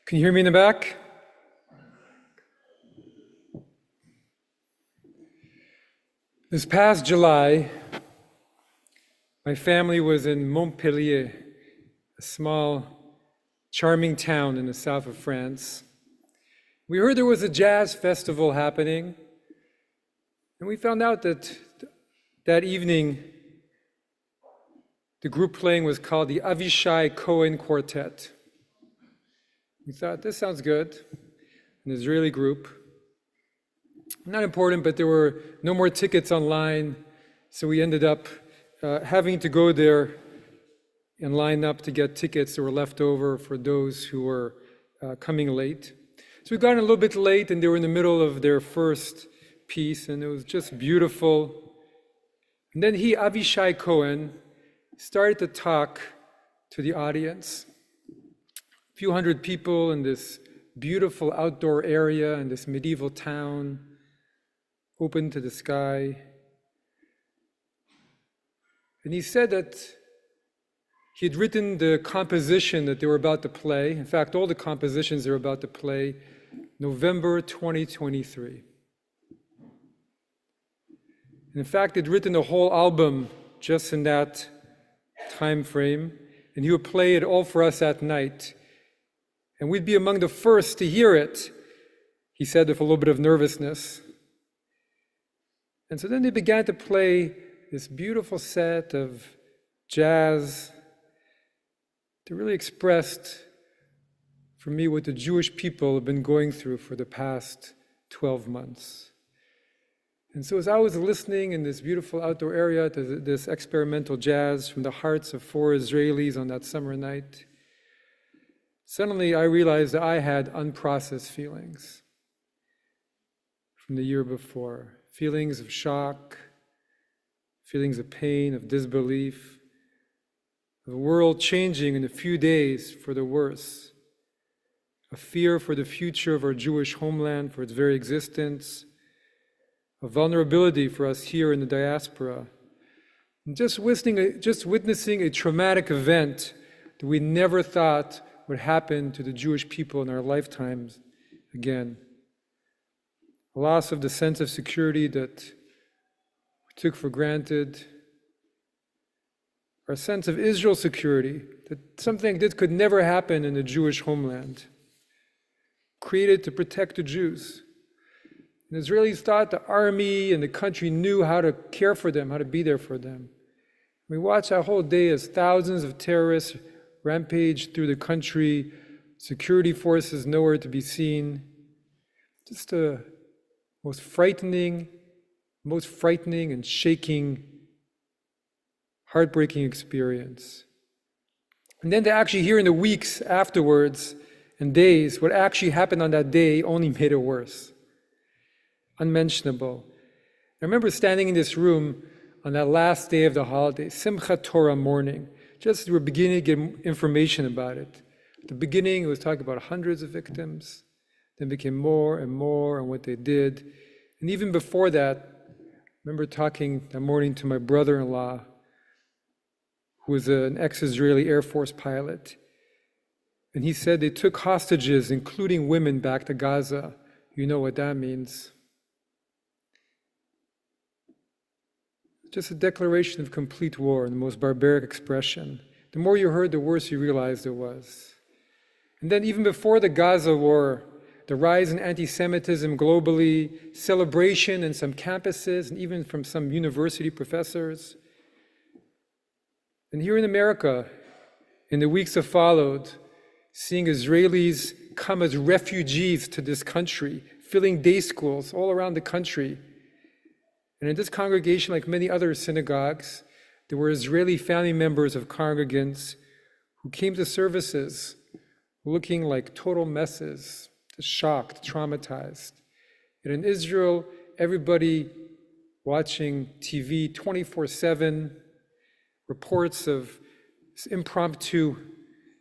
Can you hear me in the back? This past July, my family was in Montpellier, a small, charming town in the south of France. We heard there was a jazz festival happening, and we found out that that evening, the group playing was called the Avishai Cohen Quartet. We thought, this sounds good, an Israeli group. Not important, but there were no more tickets online, so we ended up having to go there and line up to get tickets that were left over for those who were coming late. So we got a little bit late, and they were in the middle of their first piece, and it was just beautiful. And then Avishai Cohen, started to talk to the audience. A few hundred people in this beautiful outdoor area in this medieval town, open to the sky. And he said that he had written the composition that they were about to play. In fact, all the compositions they were about to play, November 2023. And in fact, they'd written a whole album just in that time frame, and he would play it all for us at night. And we'd be among the first to hear it, he said with a little bit of nervousness. And so then they began to play this beautiful set of jazz, that really expressed for me what the Jewish people have been going through for the past 12 months. And so as I was listening in this beautiful outdoor area to this experimental jazz from the hearts of 4 Israelis on that summer night, suddenly I realized that I had unprocessed feelings from the year before. Feelings of shock, feelings of pain, of disbelief, of the world changing in a few days for the worse, a fear for the future of our Jewish homeland, for its very existence, a vulnerability for us here in the diaspora, and just witnessing a traumatic event that we never thought would happen to the Jewish people in our lifetimes again. A loss of the sense of security that we took for granted, our sense of Israel's security, that something like this could never happen in the Jewish homeland, created to protect the Jews. And Israelis thought the army and the country knew how to care for them, how to be there for them. We watched that whole day as thousands of terrorists rampaged through the country, security forces nowhere to be seen. Just a most frightening and shaking, heartbreaking experience. And then to actually hear in the weeks afterwards and days what actually happened on that day only made it worse. Unmentionable. I remember standing in this room on that last day of the holiday, Simchat Torah morning, just as we were beginning to get information about it. At the beginning, it was talking about hundreds of victims, then became more and more and what they did. And even before that, I remember talking that morning to my brother-in-law, who was an ex-Israeli Air Force pilot. And he said they took hostages, including women, back to Gaza. You know what that means. Just a declaration of complete war in the most barbaric expression. The more you heard, the worse you realized it was. And then even before the Gaza war, the rise in anti-Semitism globally, celebration in some campuses, and even from some university professors. And here in America, in the weeks that followed, seeing Israelis come as refugees to this country, filling day schools all around the country. And in this congregation, like many other synagogues, there were Israeli family members of congregants who came to services looking like total messes, shocked, traumatized. And in Israel, everybody watching TV 24/7, reports of impromptu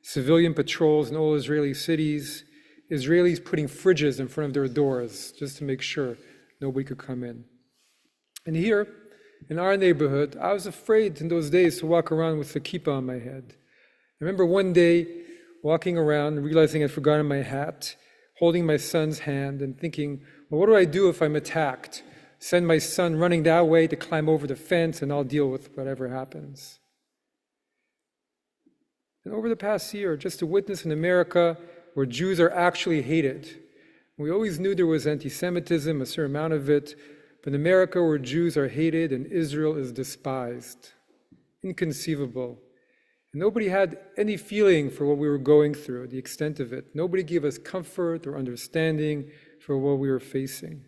civilian patrols in all Israeli cities, Israelis putting fridges in front of their doors just to make sure nobody could come in. And here, in our neighborhood, I was afraid in those days to walk around with the kippah on my head. I remember one day walking around, realizing I'd forgotten my hat, holding my son's hand and thinking, well, what do I do if I'm attacked? Send my son running that way to climb over the fence and I'll deal with whatever happens. And over the past year, just to witness in America where Jews are actually hated. We always knew there was anti-Semitism, a certain amount of it, but in America where Jews are hated and Israel is despised. Inconceivable. And nobody had any feeling for what we were going through, the extent of it. Nobody gave us comfort or understanding for what we were facing.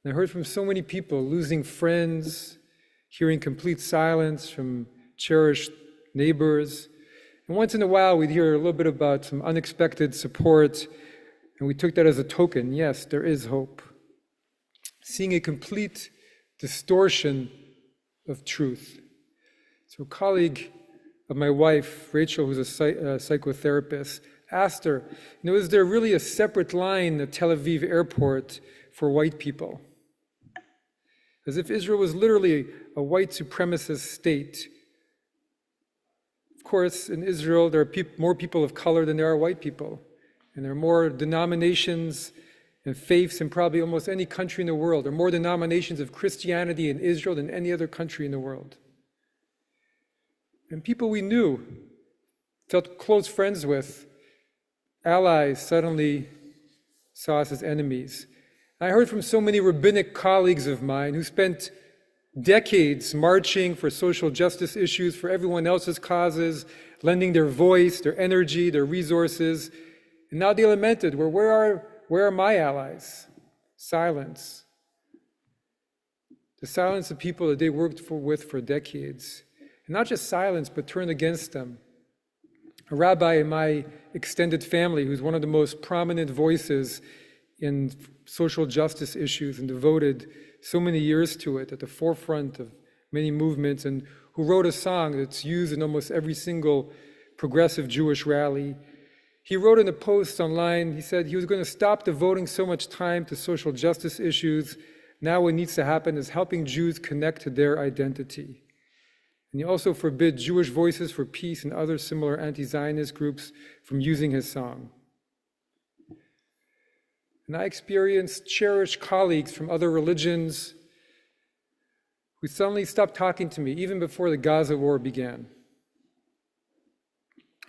And I heard from so many people losing friends, hearing complete silence from cherished neighbors. And once in a while, we'd hear a little bit about some unexpected support, and we took that as a token. Yes, there is hope. Seeing a complete distortion of truth. So a colleague of my wife, Rachel, who's a psychotherapist, asked her, is there really a separate line at Tel Aviv airport for white people? As if Israel was literally a white supremacist state. Of course, in Israel, there are more people of color than there are white people. And there are more denominations and faiths in probably almost any country in the world. There are more denominations of Christianity in Israel than any other country in the world. And people we knew, felt close friends with, allies, suddenly saw us as enemies. I heard from so many rabbinic colleagues of mine who spent decades marching for social justice issues, for everyone else's causes, lending their voice, their energy, their resources. And now they lamented, well, where are my allies? Silence. The silence of people that they worked with for decades. And not just silence, but turned against them. A rabbi in my extended family, who's one of the most prominent voices in social justice issues and devoted so many years to it, at the forefront of many movements, and who wrote a song that's used in almost every single progressive Jewish rally. He wrote in a post online, he said he was going to stop devoting so much time to social justice issues. Now what needs to happen is helping Jews connect to their identity. And he also forbid Jewish Voices for Peace and other similar anti-Zionist groups from using his song. And I experienced cherished colleagues from other religions who suddenly stopped talking to me, even before the Gaza war began.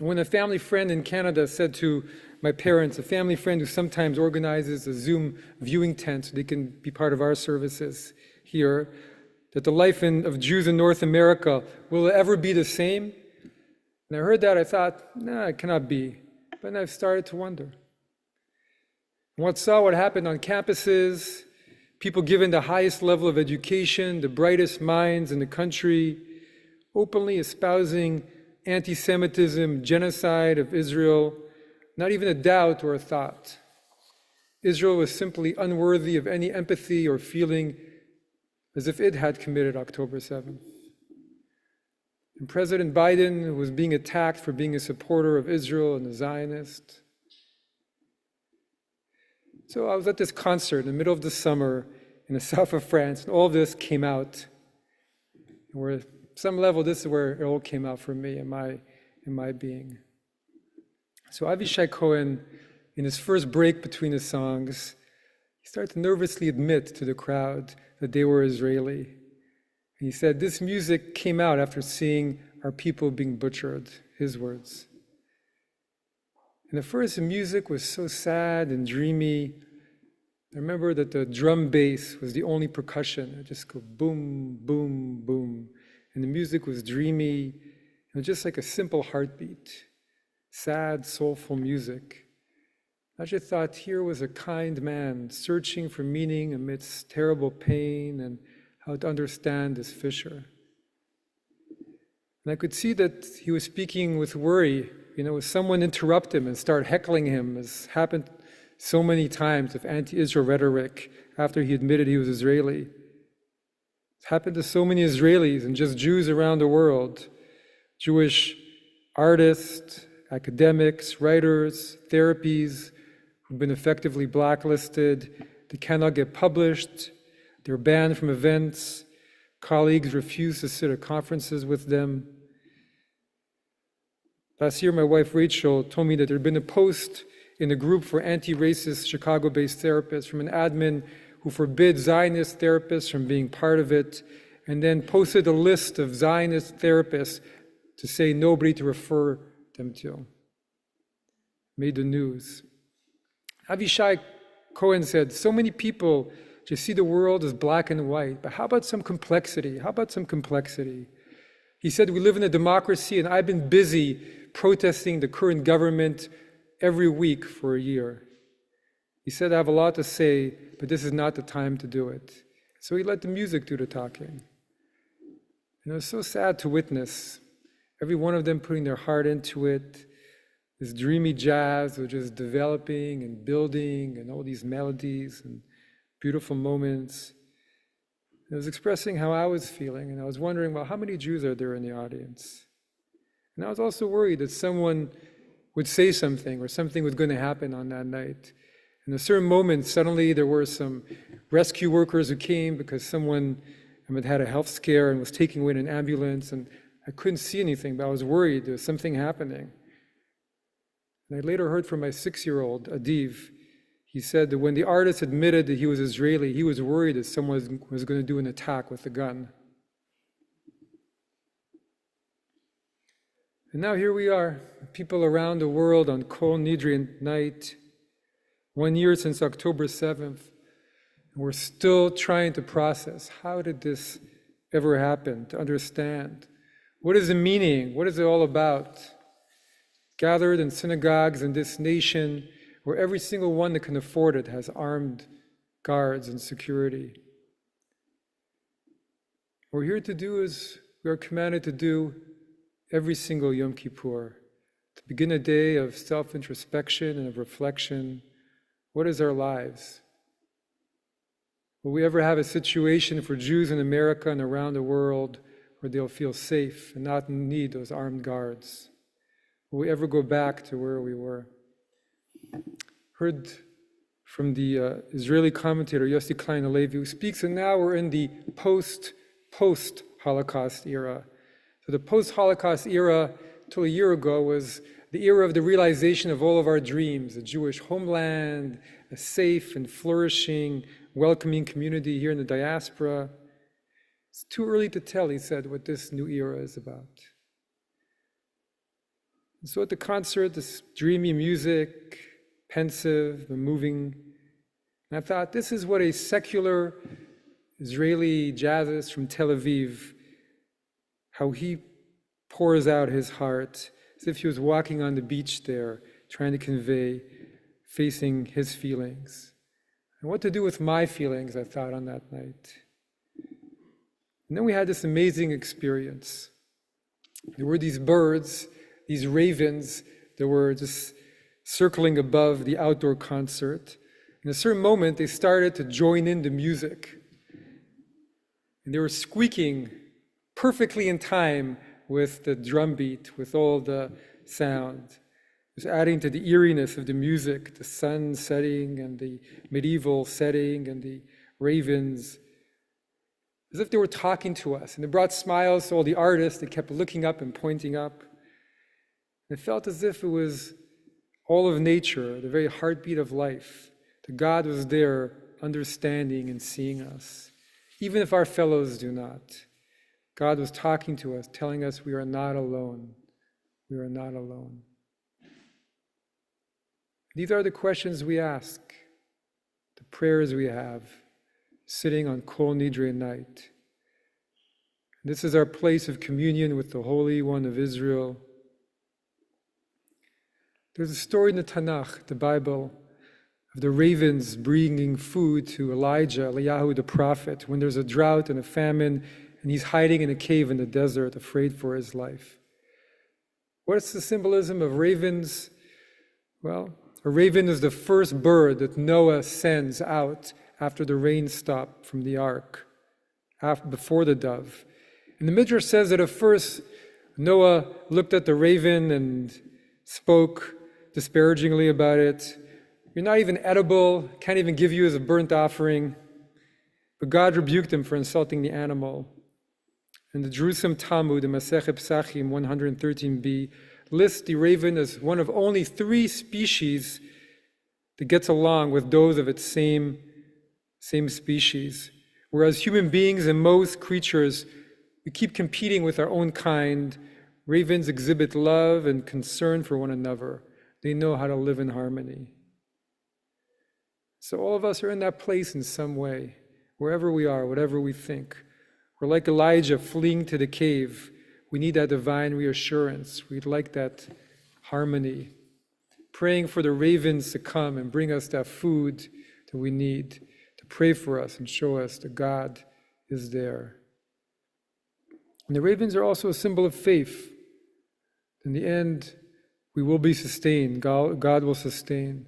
When a family friend in Canada said to my parents, a family friend who sometimes organizes a Zoom viewing tent so they can be part of our services here, that the life of Jews in North America, will it ever be the same? And I heard that, I thought, nah, it cannot be. But then I've started to wonder. And saw what happened on campuses, people given the highest level of education, the brightest minds in the country, openly espousing anti-Semitism, genocide of Israel, not even a doubt or a thought. Israel was simply unworthy of any empathy or feeling, as if it had committed October 7th. And President Biden was being attacked for being a supporter of Israel and a Zionist. So I was at this concert in the middle of the summer in the south of France, and all of this came out. And where, at some level, this is where it all came out for me in my being. So Avishai Cohen, in his first break between the songs, he started to nervously admit to the crowd that they were Israeli. And he said, this music came out after seeing our people being butchered, his words. And at first the music was so sad and dreamy. I remember that the drum bass was the only percussion. It just go boom, boom, boom. And the music was dreamy, and just like a simple heartbeat. Sad, soulful music. I just thought here was a kind man searching for meaning amidst terrible pain and how to understand this fisher. And I could see that he was speaking with worry. As someone interrupt him and start heckling him, as happened so many times with anti-Israel rhetoric after he admitted he was Israeli. It's happened to so many Israelis and just Jews around the world. Jewish artists, academics, writers, therapies who've been effectively blacklisted. They cannot get published. They're banned from events. Colleagues refuse to sit at conferences with them. Last year, my wife Rachel told me that there had been a post in a group for anti-racist Chicago-based therapists from an admin who forbid Zionist therapists from being part of it, and then posted a list of Zionist therapists to say nobody to refer them to. Made the news. Avishai Cohen said, so many people just see the world as black and white, but how about some complexity? How about some complexity? He said, we live in a democracy, and I've been busy protesting the current government every week for a year. He said, I have a lot to say, but this is not the time to do it. So he let the music do the talking. And it was so sad to witness every one of them putting their heart into it. This dreamy jazz was just developing and building, and all these melodies and beautiful moments. And it was expressing how I was feeling, and I was wondering, well, how many Jews are there in the audience? And I was also worried that someone would say something, or something was going to happen on that night. And at a certain moment, suddenly there were some rescue workers who came because someone had had a health scare and was taking away in an ambulance, and I couldn't see anything, but I was worried there was something happening. And I later heard from my 6-year-old, Adiv. He said that when the artist admitted that he was Israeli, he was worried that someone was going to do an attack with a gun. And now here we are, people around the world on Kol Nidrei night, 1 year since October 7th, and we're still trying to process, how did this ever happened, to understand. What is the meaning? What is it all about? Gathered in synagogues in this nation where every single one that can afford it has armed guards and security. What we're here to do is we are commanded to do every single Yom Kippur, to begin a day of self-introspection and of reflection. What is our lives? Will we ever have a situation for Jews in America and around the world where they'll feel safe and not need those armed guards? Will we ever go back to where we were? Heard from the Israeli commentator Yossi Klein Halevi, who speaks, and now we're in the post-Holocaust era. So the post-Holocaust era, till a year ago, was the era of the realization of all of our dreams, a Jewish homeland, a safe and flourishing, welcoming community here in the diaspora. It's too early to tell, he said, what this new era is about. And so at the concert, this dreamy music, pensive but moving, and I thought, this is what a secular Israeli jazzist from Tel Aviv, how he pours out his heart, as if he was walking on the beach there, trying to convey, facing his feelings. And what to do with my feelings, I thought, on that night. And then we had this amazing experience. There were these birds, these ravens, that were just circling above the outdoor concert. In a certain moment, they started to join in the music. And they were squeaking perfectly in time with the drum beat, with all the sound. It was adding to the eeriness of the music, the sun setting and the medieval setting and the ravens, as if they were talking to us. And it brought smiles to all the artists. They kept looking up and pointing up. And it felt as if it was all of nature, the very heartbeat of life. That God was there understanding and seeing us, even if our fellows do not. God was talking to us, telling us we are not alone. We are not alone. These are the questions we ask, the prayers we have, sitting on Kol Nidrei night. This is our place of communion with the Holy One of Israel. There's a story in the Tanakh, the Bible, of the ravens bringing food to Eliyahu the prophet, when there's a drought and a famine, and he's hiding in a cave in the desert, afraid for his life. What's the symbolism of ravens? Well, a raven is the first bird that Noah sends out after the rain stopped from the ark, before the dove. And the Midrash says that at first Noah looked at the raven and spoke disparagingly about it. You're not even edible, can't even give you as a burnt offering. But God rebuked him for insulting the animal. And the Jerusalem Talmud, in Masechet Pesachim 113b, lists the raven as one of only 3 species that gets along with those of its same species. Whereas human beings and most creatures, we keep competing with our own kind. Ravens exhibit love and concern for one another. They know how to live in harmony. So all of us are in that place in some way, wherever we are, whatever we think. We're like Elijah fleeing to the cave. We need that divine reassurance. We'd like that harmony. Praying for the ravens to come and bring us that food that we need, to pray for us and show us that God is there. And the ravens are also a symbol of faith. In the end, we will be sustained. God will sustain.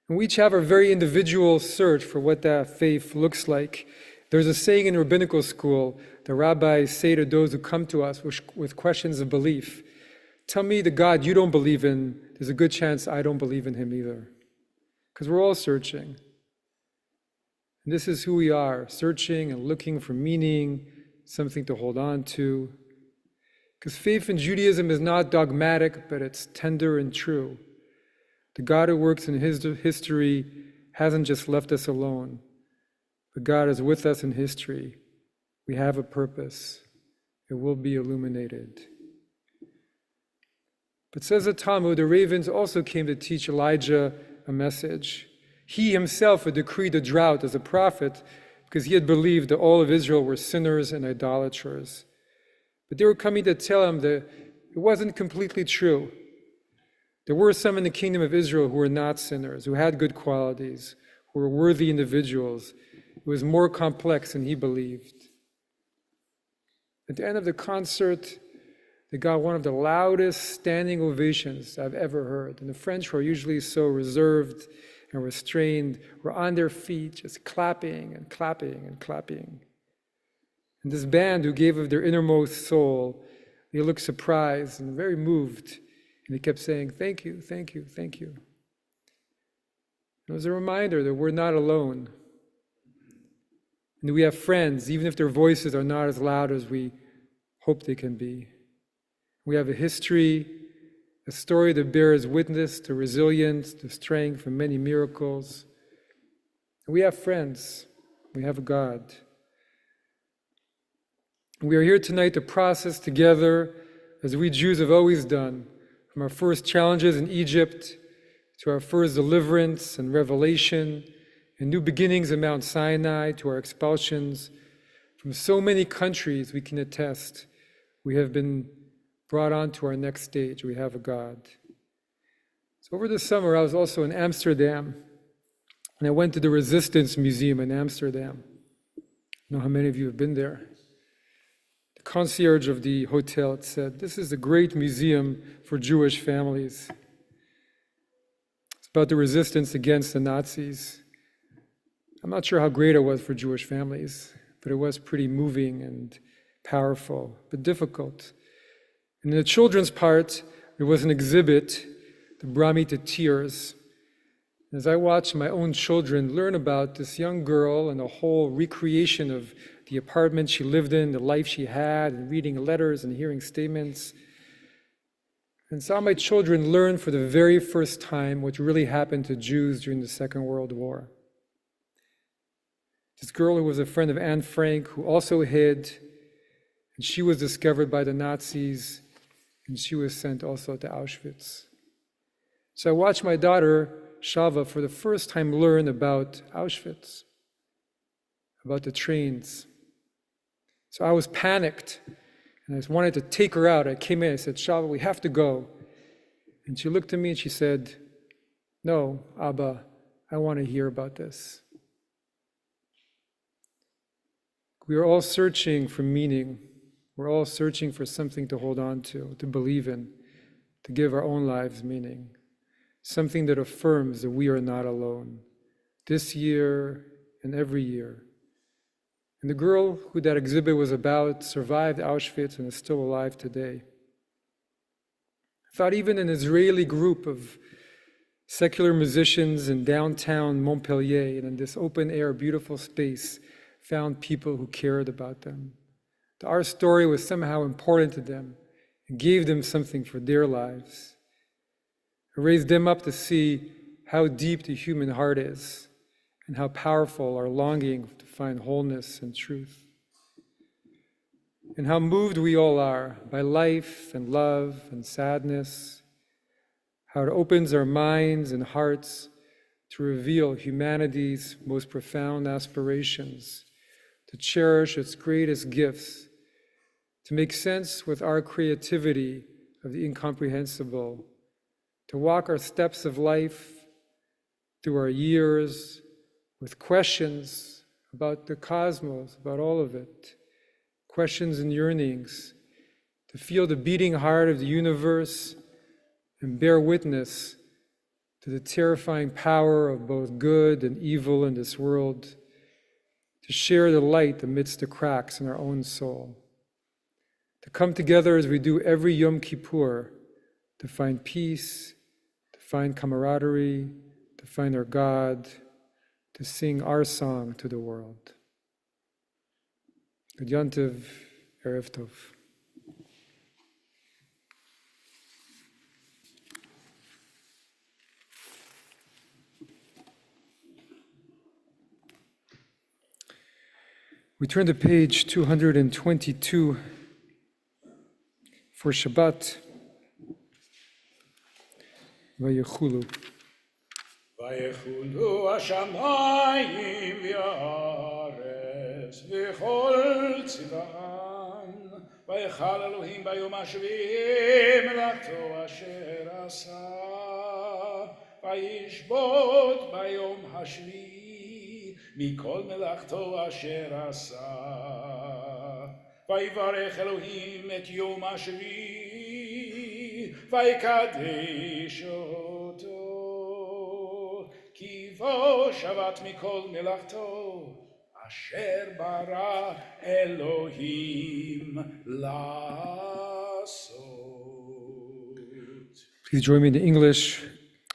And we each have our very individual search for what that faith looks like. There's a saying in rabbinical school, the rabbis say to those who come to us with questions of belief, tell me the God you don't believe in, there's a good chance I don't believe in him either. Because we're all searching. And this is who we are, searching and looking for meaning, something to hold on to. Because faith in Judaism is not dogmatic, but it's tender and true. The God who works in his history hasn't just left us alone, but God is with us in history. We have a purpose. It will be illuminated. But says the Talmud, the ravens also came to teach Elijah a message. He himself had decreed a drought as a prophet, because he had believed that all of Israel were sinners and idolaters. But they were coming to tell him that it wasn't completely true. There were some in the kingdom of Israel who were not sinners, who had good qualities, who were worthy individuals. It was more complex than he believed. At the end of the concert, they got one of the loudest standing ovations I've ever heard. And the French, who are usually so reserved and restrained, were on their feet, just clapping and clapping and clapping. And this band, who gave of their innermost soul, they looked surprised and very moved. And they kept saying, "Thank you, thank you, thank you." It was a reminder that we're not alone. And that we have friends, even if their voices are not as loud as we hope they can be. We have a history, a story that bears witness to resilience, to strength, and many miracles. And we have friends. We have a God. We are here tonight to process together, as we Jews have always done, from our first challenges in Egypt to our first deliverance and revelation and new beginnings in Mount Sinai to our expulsions. From so many countries we can attest we have been brought on to our next stage. We have a God. So over the summer, I was also in Amsterdam, and I went to the Resistance Museum in Amsterdam. I don't know how many of you have been there. The concierge of the hotel said, "This is a great museum for Jewish families." It's about the resistance against the Nazis. I'm not sure how great it was for Jewish families, but it was pretty moving and powerful, but difficult. And in the children's part, there was an exhibit that brought me to tears. As I watched my own children learn about this young girl and the whole recreation of the apartment she lived in, the life she had, and reading letters and hearing statements, and saw my children learn for the very first time what really happened to Jews during the Second World War. This girl who was a friend of Anne Frank, who also hid, and she was discovered by the Nazis, and she was sent also to Auschwitz. So I watched my daughter, Shava, for the first time learn about Auschwitz, about the trains. So I was panicked, and I just wanted to take her out. I came in, I said, "Shava, we have to go." And she looked at me and she said, "No, Abba, I want to hear about this." We are all searching for meaning. We're all searching for something to hold on to believe in, to give our own lives meaning. Something that affirms that we are not alone, this year and every year. And the girl who that exhibit was about survived Auschwitz and is still alive today. I thought even an Israeli group of secular musicians in downtown Montpellier and in this open-air, beautiful space found people who cared about them. That our story was somehow important to them and gave them something for their lives. It raised them up to see how deep the human heart is and how powerful our longing to find wholeness and truth. And how moved we all are by life and love and sadness, how it opens our minds and hearts to reveal humanity's most profound aspirations, to cherish its greatest gifts, to make sense with our creativity of the incomprehensible, to walk our steps of life through our years with questions about the cosmos, about all of it, questions and yearnings, to feel the beating heart of the universe and bear witness to the terrifying power of both good and evil in this world, to share the light amidst the cracks in our own soul, to come together as we do every Yom Kippur, to find peace, to find camaraderie, to find our God, to sing our song to the world. Good Yontiv, Erev Tov. We turn to page 222 for Shabbat. Vayechulu. Vayechulu hashamayim v'haaretz וכל צבאם, ויכל אלוהים ביום השביעי מלאכתו אשר עשה, וישבות ביום השביעי מכל מלאכתו אשר עשה. ויברך אלוהים את יום השביעי, ויקדש אותו, כי בו שבת מכל מלאכתו אשר ברא אלוהים לעשות. Please join me in the English,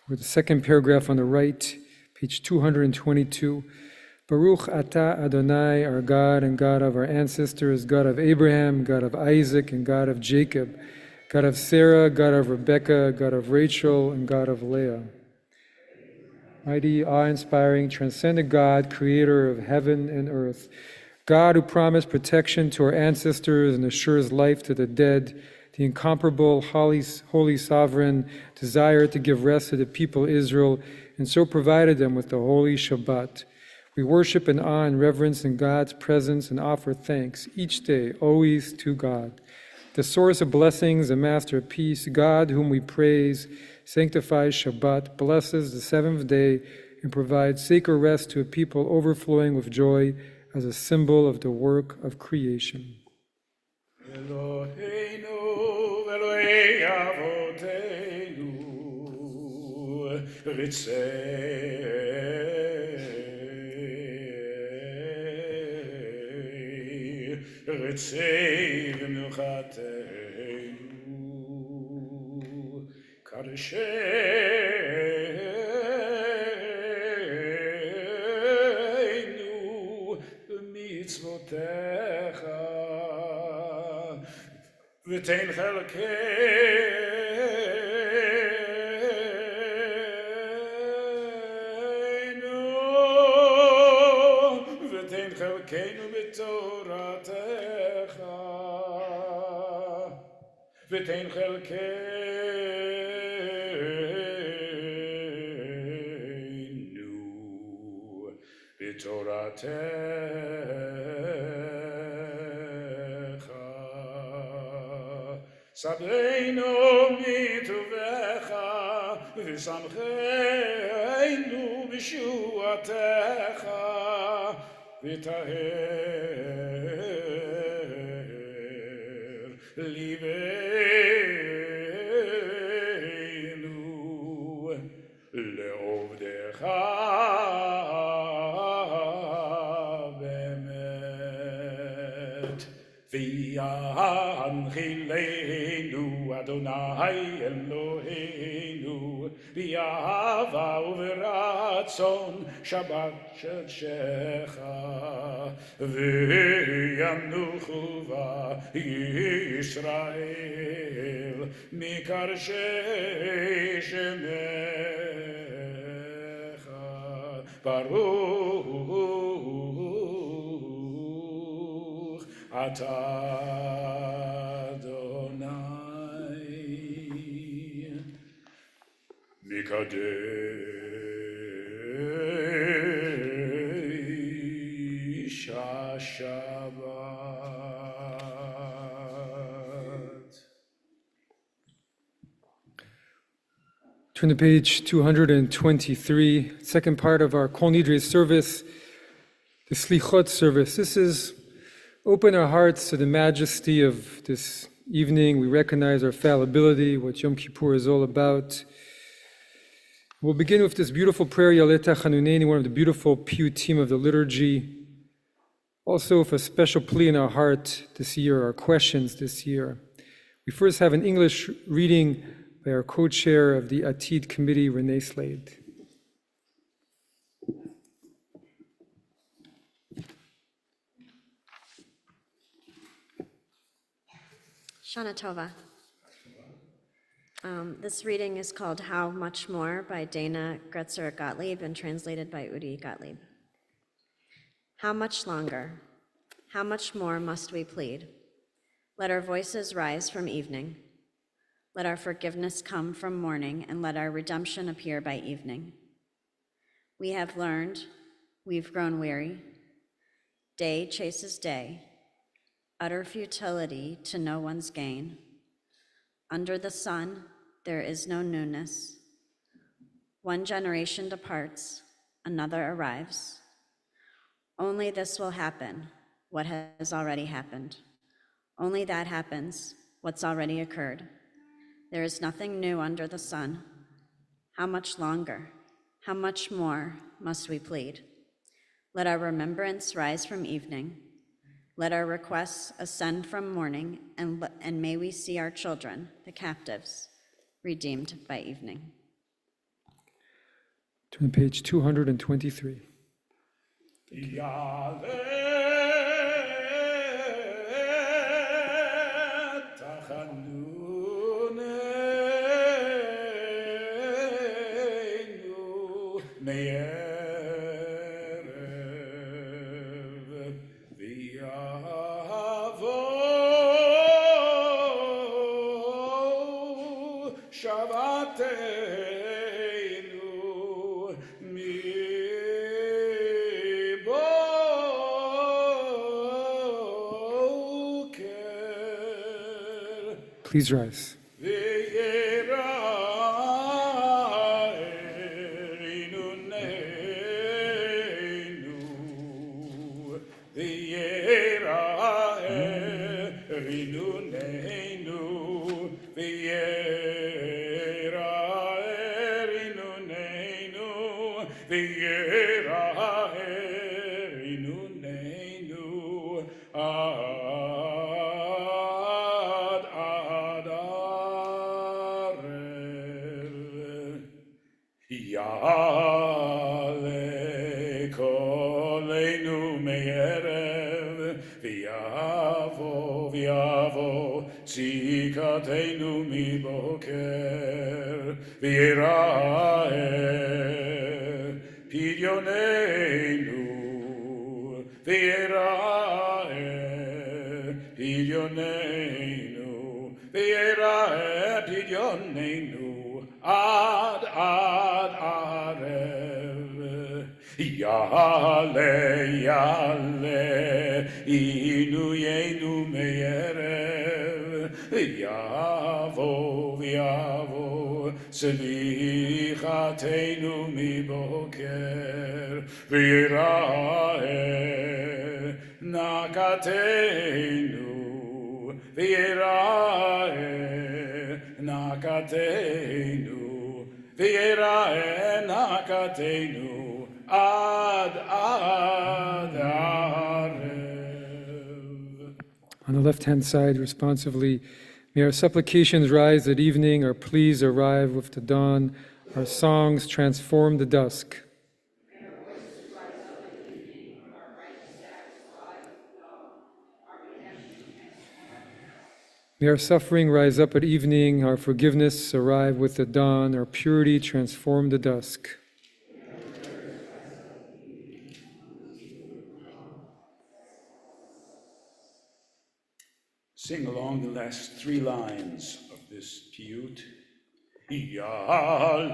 with the second paragraph on the right, page 222. Baruch atah Adonai, our God and God of our ancestors, God of Abraham, God of Isaac, and God of Jacob, God of Sarah, God of Rebekah, God of Rachel, and God of Leah. Mighty, awe-inspiring, transcendent God, creator of heaven and earth, God who promised protection to our ancestors and assures life to the dead, the incomparable, holy sovereign, desire to give rest to the people Israel, and so provided them with the holy Shabbat. We worship in awe and reverence in God's presence and offer thanks each day, always to God, the source of blessings and master of peace, God whom we praise, sanctifies Shabbat, blesses the seventh day, and provides sacred rest to a people overflowing with joy as a symbol of the work of creation. Eloheinu Elohei Avoteinu Ritzei v'milchateinu Kadesh b'mitzvotecha v'tein chelkeinu b'toratecha v'tein chelkeinu b'toratecha sableinu mituvecha v'samcheinu b'shuatecha v'taher libeinu le'ovdecha be'emet v'yanchilenu Adonai Eloheinu b'ahava u'v'ratzon Shabbat shecha v'yanuchu v'Yisrael mikarshei shemecha Baruch atah Adonai Mikadesh HaShabbat. Turn to page 223, second part of our Kol Nidrei service, the Slichot service. This is open our hearts to the majesty of this evening. We recognize our fallibility, what Yom Kippur is all about. We'll begin with this beautiful prayer, Yaleta Chanuneni, one of the beautiful piyutim of the liturgy. Also, with a special plea in our heart this year, our questions this year. We first have an English reading by our co-chair of the Atid Committee, Renee Slade. Shana Tova. This reading is called How Much More by Dana Gretzer Gottlieb and translated by Udi Gottlieb. How much longer? How much more must we plead? Let our voices rise from evening. Let our forgiveness come from morning, and let our redemption appear by evening. We have learned, we've grown weary. Day chases day, utter futility to no one's gain. Under the sun, there is no newness. One generation departs, another arrives. Only this will happen, what has already happened. Only that happens, what's already occurred. There is nothing new under the sun. How much longer, how much more must we plead? Let our remembrance rise from evening. Let our requests ascend from morning, and may we see our children, the captives, redeemed by evening. Turn to page 223. Please rise. Yale koleinu me'erev v'yavo tzikateinu miboker v'yira'eh pidyoneinu v'yira'eh pidyoneinu v'yira'eh pidyoneinu ad arev yale inu yenu me'erev v'yavo selichateinu miboker v'yira'eh nakateinu v'yira'eh nakateinu v'yira'eh nakateinu ad arev. On the left-hand side, responsively, may our supplications rise at evening, our pleas arrive with the dawn, our songs transform the dusk. May our suffering rise up at evening, our forgiveness arrive with the dawn, our purity transform the dusk. Sing along the last three lines of this piyut. Yale,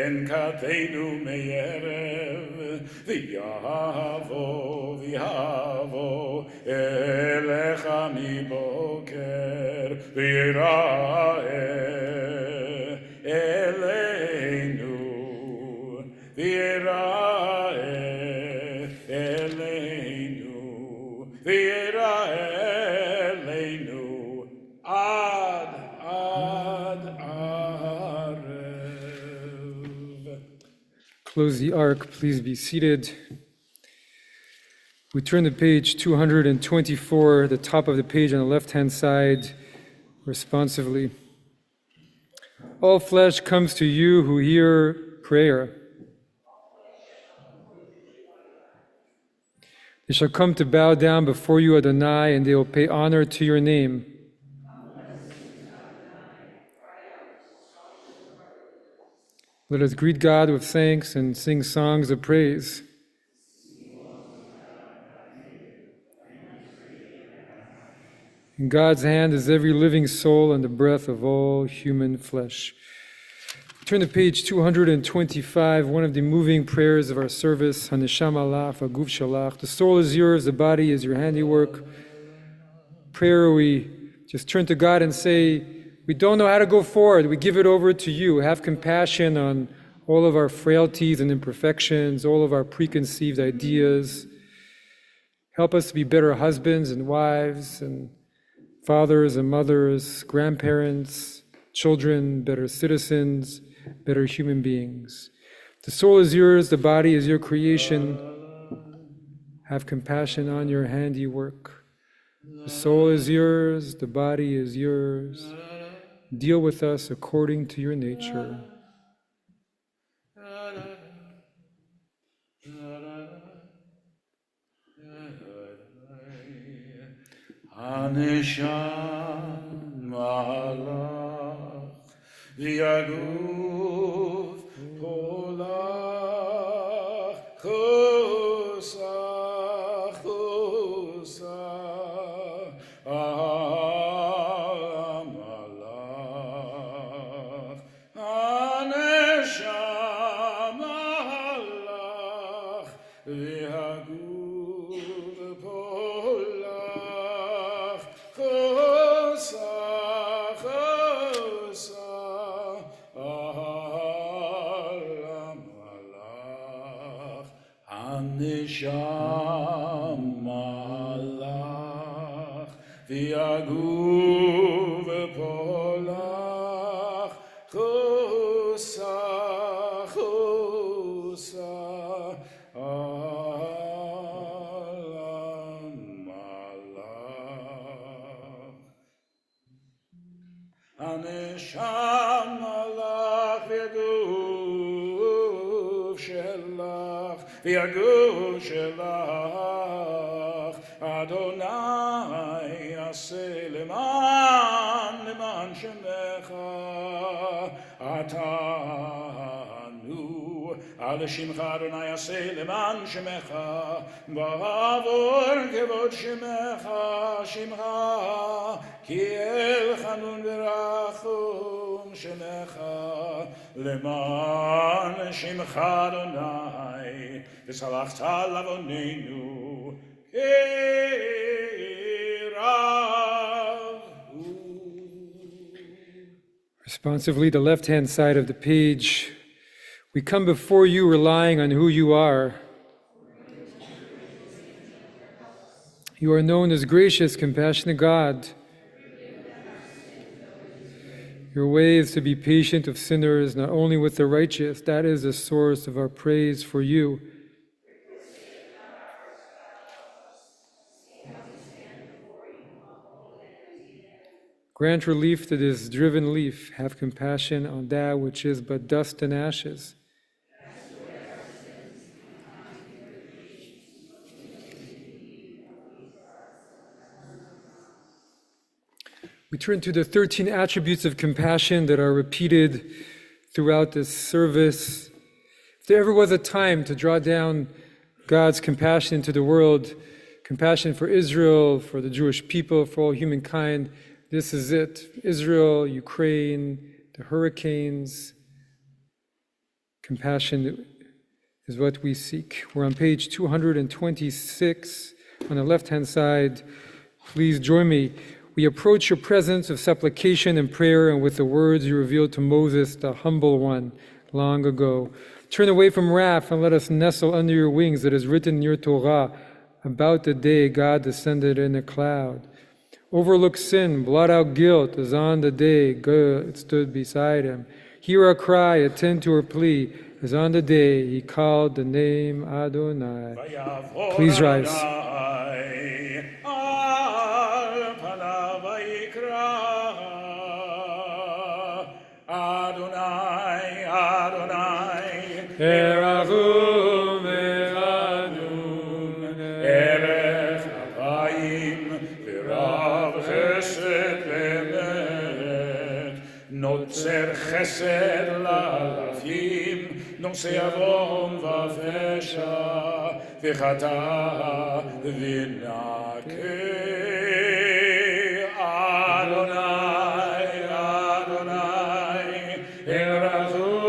enkateinu me'erev, v'yavo, elecha miboker, v'yira'eh eleinu, v'yira'eh eleinu, v'yira'eh eleinu, ad arev. Close the ark, please be seated. We turn to page 224, the top of the page on the left-hand side, responsively. All flesh comes to you who hear prayer. They shall come to bow down before you, Adonai, and they will pay honor to your name. Let us greet God with thanks and sing songs of praise. In God's hand is every living soul and the breath of all human flesh. Turn to page 225, one of the moving prayers of our service, Haneshama lach, Vaguf shalach. The soul is yours, the body is your handiwork. Prayer, we just turn to God and say, we don't know how to go forward. We give it over to you. Have compassion on all of our frailties and imperfections, all of our preconceived ideas. Help us to be better husbands and wives and fathers and mothers, grandparents, children, better citizens, better human beings. The soul is yours, the body is your creation. Have compassion on your handiwork. The soul is yours, the body is yours. Deal with us according to your nature. Haneshama V'yaguf polach chusa chusa amalach Haneshama lach v'yaguf polach chusa Haneshama lach v'yaguf polach chusa chusa amalach Haneshama lach v'yaguf shelach v'yaguf shelach Adonai aseh leman shemecha atanu al shimcha Adonai aseh leman shemecha ba'avor kevod shimcha ki el chanun v'rachum shemecha leman shimcha Adonai v'salachta lavonenu Responsively, the left-hand side of the page, we come before you relying on who you are. You are known as gracious, compassionate God. Your way is to be patient of sinners, not only with the righteous. That is the source of our praise for you. Grant relief to this driven leaf. Have compassion on that which is but dust and ashes. We turn to the 13 attributes of compassion that are repeated throughout this service. If there ever was a time to draw down God's compassion into the world, compassion for Israel, for the Jewish people, for all humankind, this is it. Israel, Ukraine, the hurricanes. Compassion is what we seek. We're on page 226 on the left-hand side. Please join me. We approach your presence of supplication and prayer, and with the words you revealed to Moses, the humble one, long ago. Turn away from wrath and let us nestle under your wings. It is written in your Torah about the day God descended in a cloud. Overlook sin, blot out guilt, as on the day God stood beside him. Hear our cry, attend to our plea, as on the day he called the name Adonai. Please rise. Adonai, Adonai, Erachum, Eranun, Erech Apayim, V'rav Chesed V'emet, Notzer Chesed L'alafim, Nosei Avon V'afesha, V'chata V'nakeh, Adonai, Adonai, Erachum,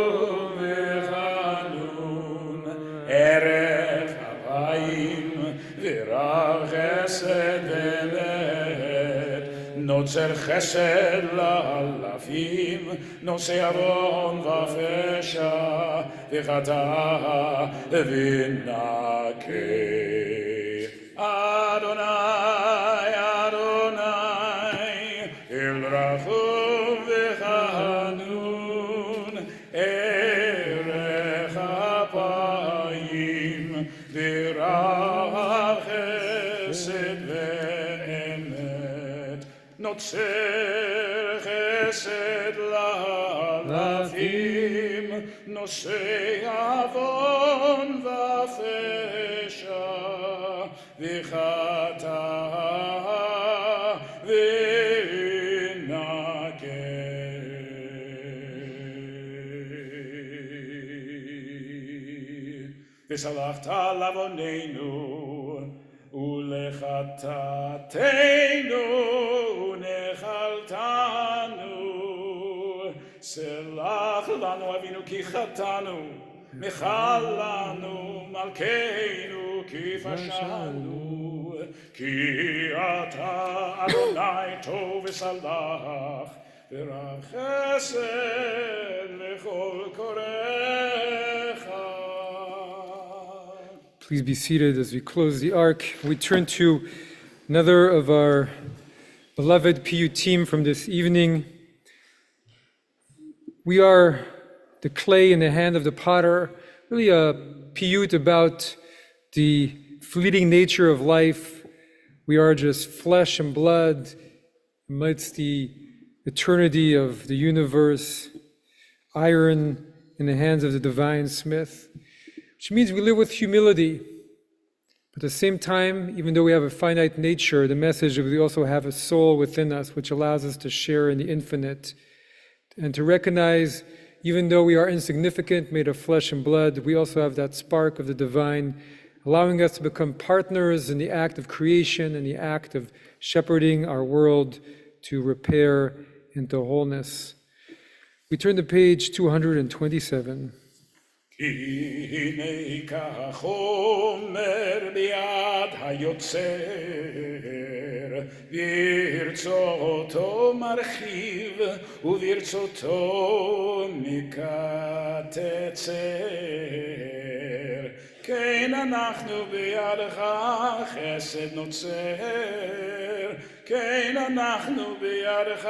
נוצר חסד לאלפים, נושא עוון ופשע, וחטא ונקה. אדוני, אדוני, אל רחום וחנון, ערך אפיים, ורב חסד ואמת. נוצר חסד לאלפים, נושא עוון ופשע, וחטא ונקה. וסלחת לעווננו ולחטאתנו נחלתנו. סלח לנו אבינו כי חטאנו, מחל לנו מלכנו כי פשענו. כי אתה אדוני טוב וסלח, ורב חסד לכל קוראיך. Please be seated as we close the ark. We turn to another of our beloved PU team from this evening. We are the clay in the hand of the potter, really a piyut about the fleeting nature of life. We are just flesh and blood amidst the eternity of the universe, iron in the hands of the divine smith, which means we live with humility. But at the same time, even though we have a finite nature, the message is we also have a soul within us which allows us to share in the infinite and to recognize, even though we are insignificant, made of flesh and blood, we also have that spark of the divine, allowing us to become partners in the act of creation and the act of shepherding our world to repair into wholeness. We turn to page 227. הנה כחומר ביד היוצר, ברצותו מרחיב וברצותו מקצר. כן אנחנו בידך חסד נוצר, כן אנחנו בידך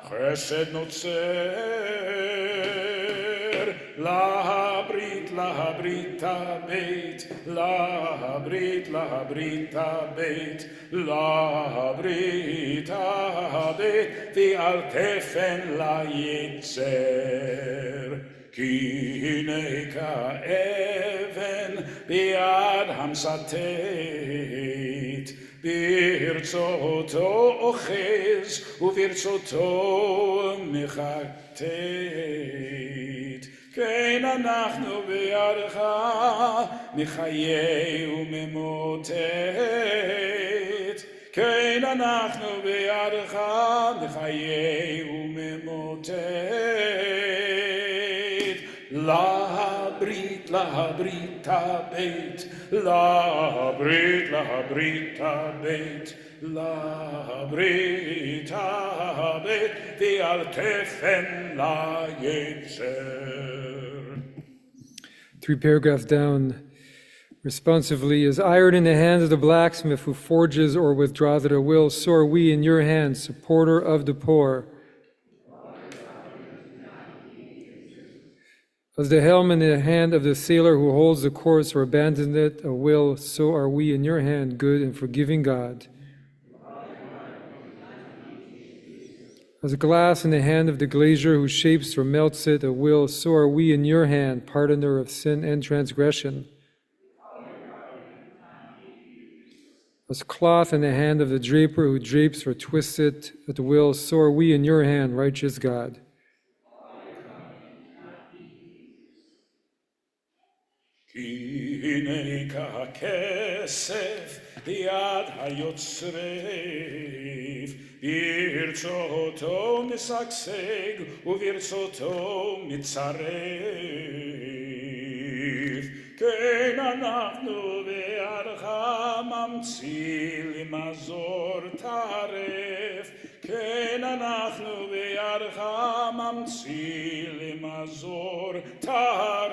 חסד נוצר. להברית, להברית הבית, להברית, להברית הבית, להברית הבית, ועל תפן ליצר. כי הנה כאבן ביד המסתת, ברצותו אוחז וברצותו מחטט. כן אנחנו בידך מחיה וממוטט, כן אנחנו בידך מחיה וממוטט. להברית, להברית הבית, להברית, להברית הבית, להברית הבית, ועל תפן ליצר. 3 paragraphs down, responsively, as iron in the hands of the blacksmith who forges or withdraws at a will, so are we in your hands, supporter of the poor. As the helm in the hand of the sailor who holds the course or abandons it a will, so are we in your hand, good and forgiving God. As glass in the hand of the glazier who shapes or melts it a will, so are we in your hand, pardoner of sin and transgression. As cloth in the hand of the draper who drapes or twists it at will, so are we in your hand, righteous God. כי הנה ככסף ביד היוצרף, ברצותו משגשג וברצותו מצרף. כן אנחנו בידך ממציא למזור טרף, כן אנחנו בידך ממציא למזור טרף,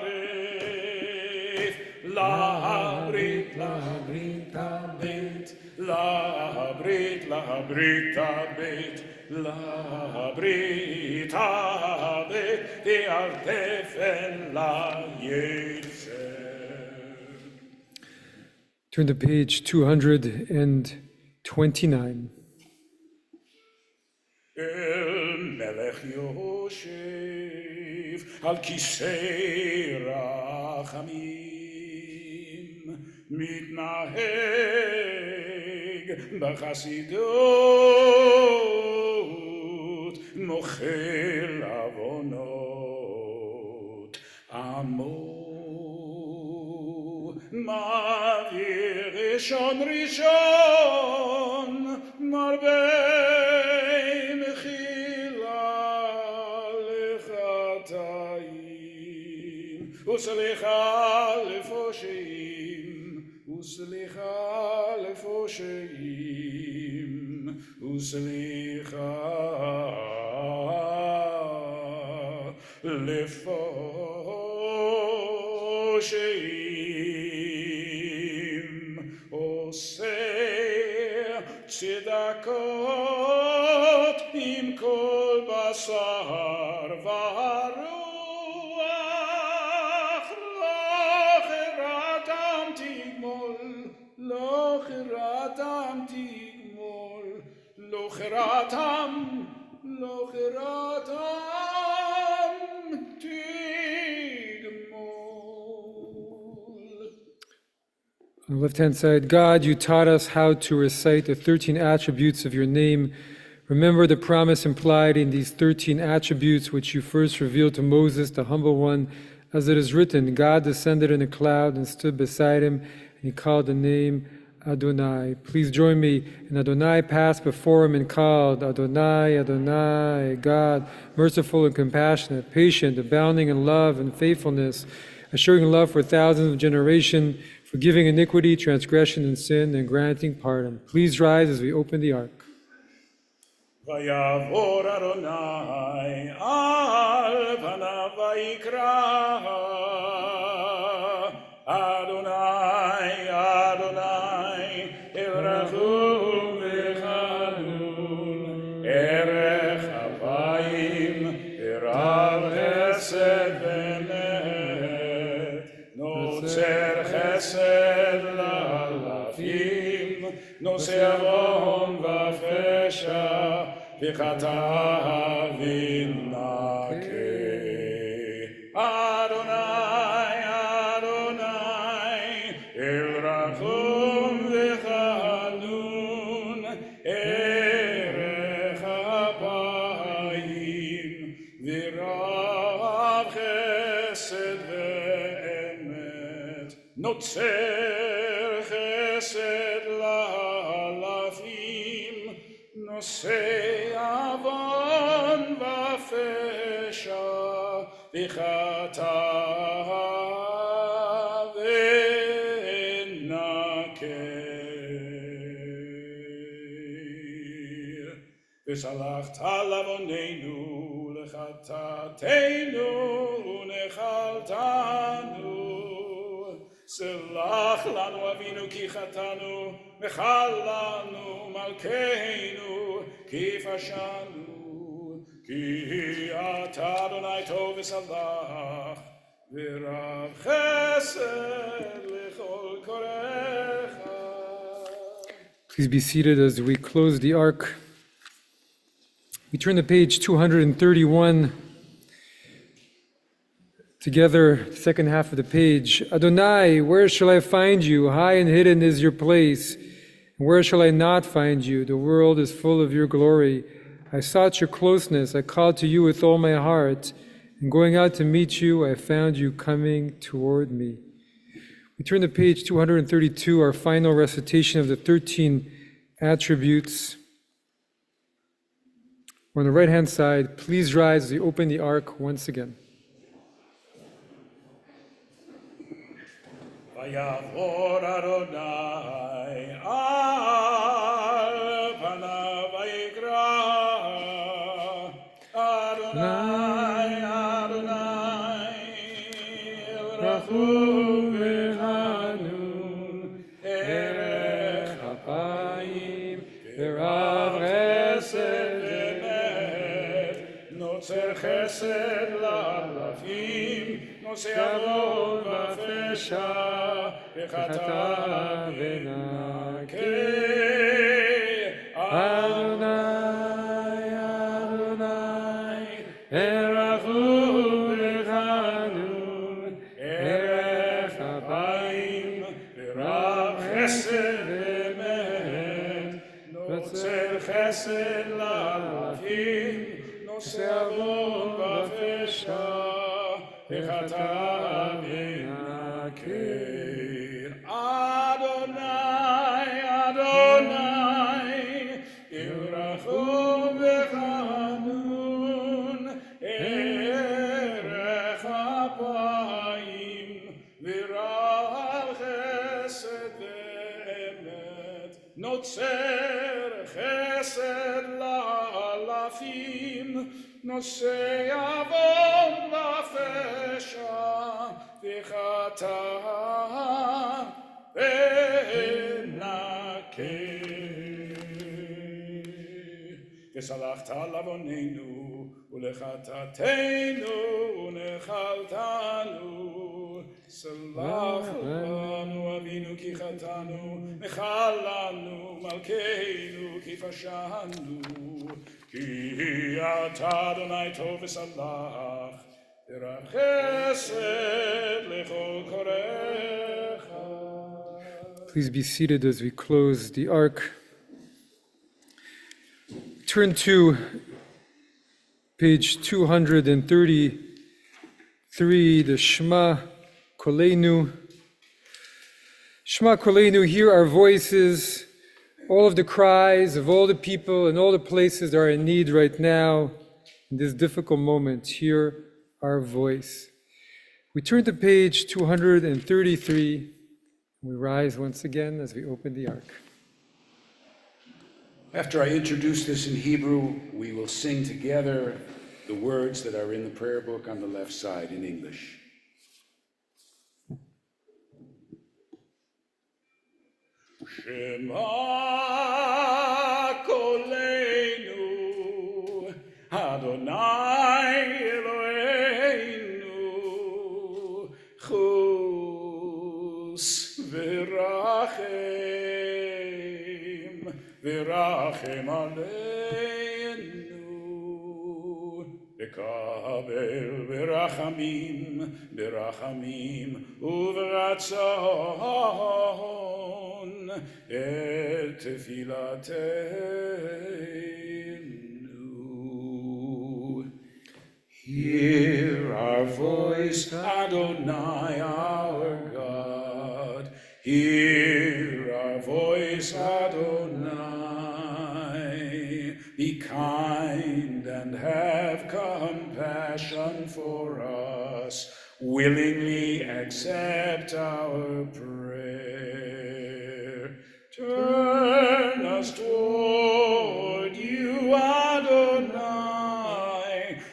להברית, להברית הבית, להברית, להברית הבית, להברית הבית, תערטפן ליצר. Turn to page 229. אל מלך יושב על כיסא רחמים, מתנהג בחסידות, מוחל עוונות עמו, מעביר ראשון ראשון, מרבה מחילה לחטאים, וסליחה לפושעים, וסליחה לפושעים, וסליחה לפושעים, עושה צדקות עם כל בשר ורוח, לא חירתם תגמול, לא חירתם תגמול, לא חירתם, לא חירתם On the left-hand side, God, you taught us how to recite the 13 attributes of your name. Remember the promise implied in these 13 attributes which you first revealed to Moses, the humble one. As it is written, God descended in a cloud and stood beside him, and he called the name Adonai. Please join me. And Adonai passed before him and called, Adonai, Adonai, God, merciful and compassionate, patient, abounding in love and faithfulness, assuring love for thousands of generations, forgiving iniquity, transgression, and sin, and granting pardon. Please rise as we open the ark. ויעבור אדוני על פניו ויקרא, אדוני, אדוני, אל רחום וחנון, ערך אפיים, ורב חסד ואמת, נוצר חסד לאלפים, נושא עוון ופשע, וחטא ונקה. אדוני, אדוני, אל רחום וחנון, ערך אפיים, ורב חסד ואמת, נוצר חסד לאלפים, נושא עוון ופשע, וחטא ונקה. וסלחת לעווננו, לחטאתנו ונחלתנו. סלח לנו אבינו כי חטאנו, מחל לנו מלכנו כי פשענו, כי אתה אדוני טוב וסלח, ורב חסד לכל קוראיך. Please be seated as we close the ark. We turn to page 231. Together, the second half of the page. Adonai, where shall I find you? High and hidden is your place. Where shall I not find you? The world is full of your glory. I sought your closeness. I called to you with all my heart. And going out to meet you, I found you coming toward me. We turn to page 232, our final recitation of the 13 attributes. On the right-hand side, please rise as we open the ark once again. ויעבור אדוני על פניו ויקרא, נוצר חסד לאלפים, נושא עוון ופשע, וחטא ונקה. אדוני, אדוני, רחום וחנון, ערך אפיים, ורב חסד ואמת, נוצר חסד לאלפים, נושא עוון ופשע, וחטא ונקה. אדוני, אדוני, רחום וחנון, ערך אפיים, ורב חסד ואמת, נוצר חסד לאלפים, נושא עוון ופשע, וחטא ונקה. וסלחת לעווננו ולחטאתנו ונחלתנו. סלח לנו אבינו כי חטאנו, מחל לנו מלכנו כי פשענו. כי אתה אדוני טוב וסלח, ורב חסד לכל קוראיך. Please be seated as we close the ark. Turn to page 233, the Shema Kolenu. Shema Kolenu, hear our voices, all of the cries of all the people and all the places that are in need right now, in this difficult moment. Hear our voice. We turn to page 233. We rise once again as we open the ark. After I introduce this in Hebrew, we will sing together the words that are in the prayer book on the left side in English. Shema Kolenu, Adonai Eloheinu, Chus v'rachem, v'rachem aleinu, v'kabel v'rachamim, v'rachamim uv'ratzon, et tefilatenu. Hear our voice, Adonai our God. Hear our voice, Adonai. Be kind and have compassion for us. Willingly accept our prayer. Turn us toward you, Adonai,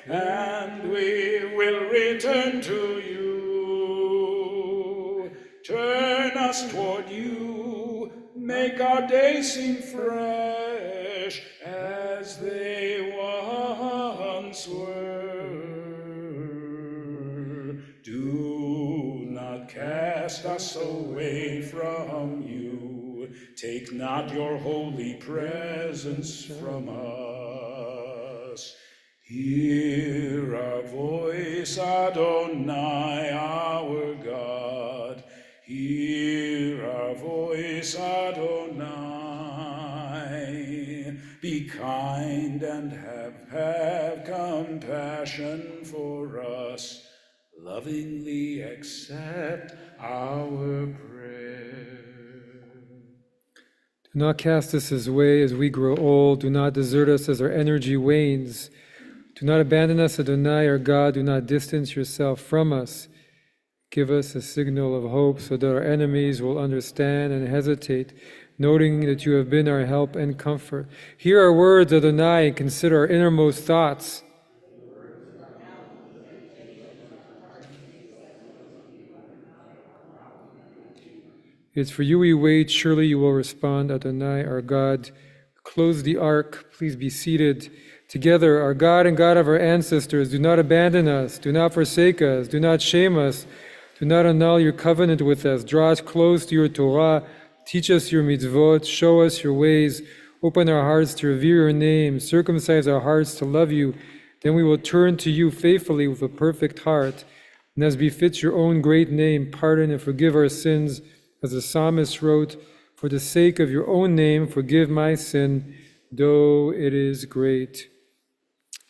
and we will return to you. Turn us toward you, make our days seem fresh as they once were. Do not cast us away from you. Take not your holy presence from us. Hear our voice, Adonai, our God. Hear our voice, Adonai. Be kind and have compassion for us. Lovingly accept our prayer. Do not cast us away as we grow old. Do not desert us as our energy wanes. Do not abandon us, Adonai, our God. Do not distance yourself from us. Give us a signal of hope so that our enemies will understand and hesitate, noting that you have been our help and comfort. Hear our words, Adonai, and consider our innermost thoughts. It's for you we wait. Surely you will respond, Adonai, our God. close the ark. Please be seated. Together, our God and God of our ancestors, do not abandon us, do not forsake us, do not shame us, do not annul your covenant with us. Draw us close to your Torah, teach us your mitzvot, show us your ways, open our hearts to revere your name, circumcise our hearts to love you. Then we will turn to you faithfully with a perfect heart. And as befits your own great name, pardon and forgive our sins, as the psalmist wrote, for the sake of your own name, forgive my sin, though it is great.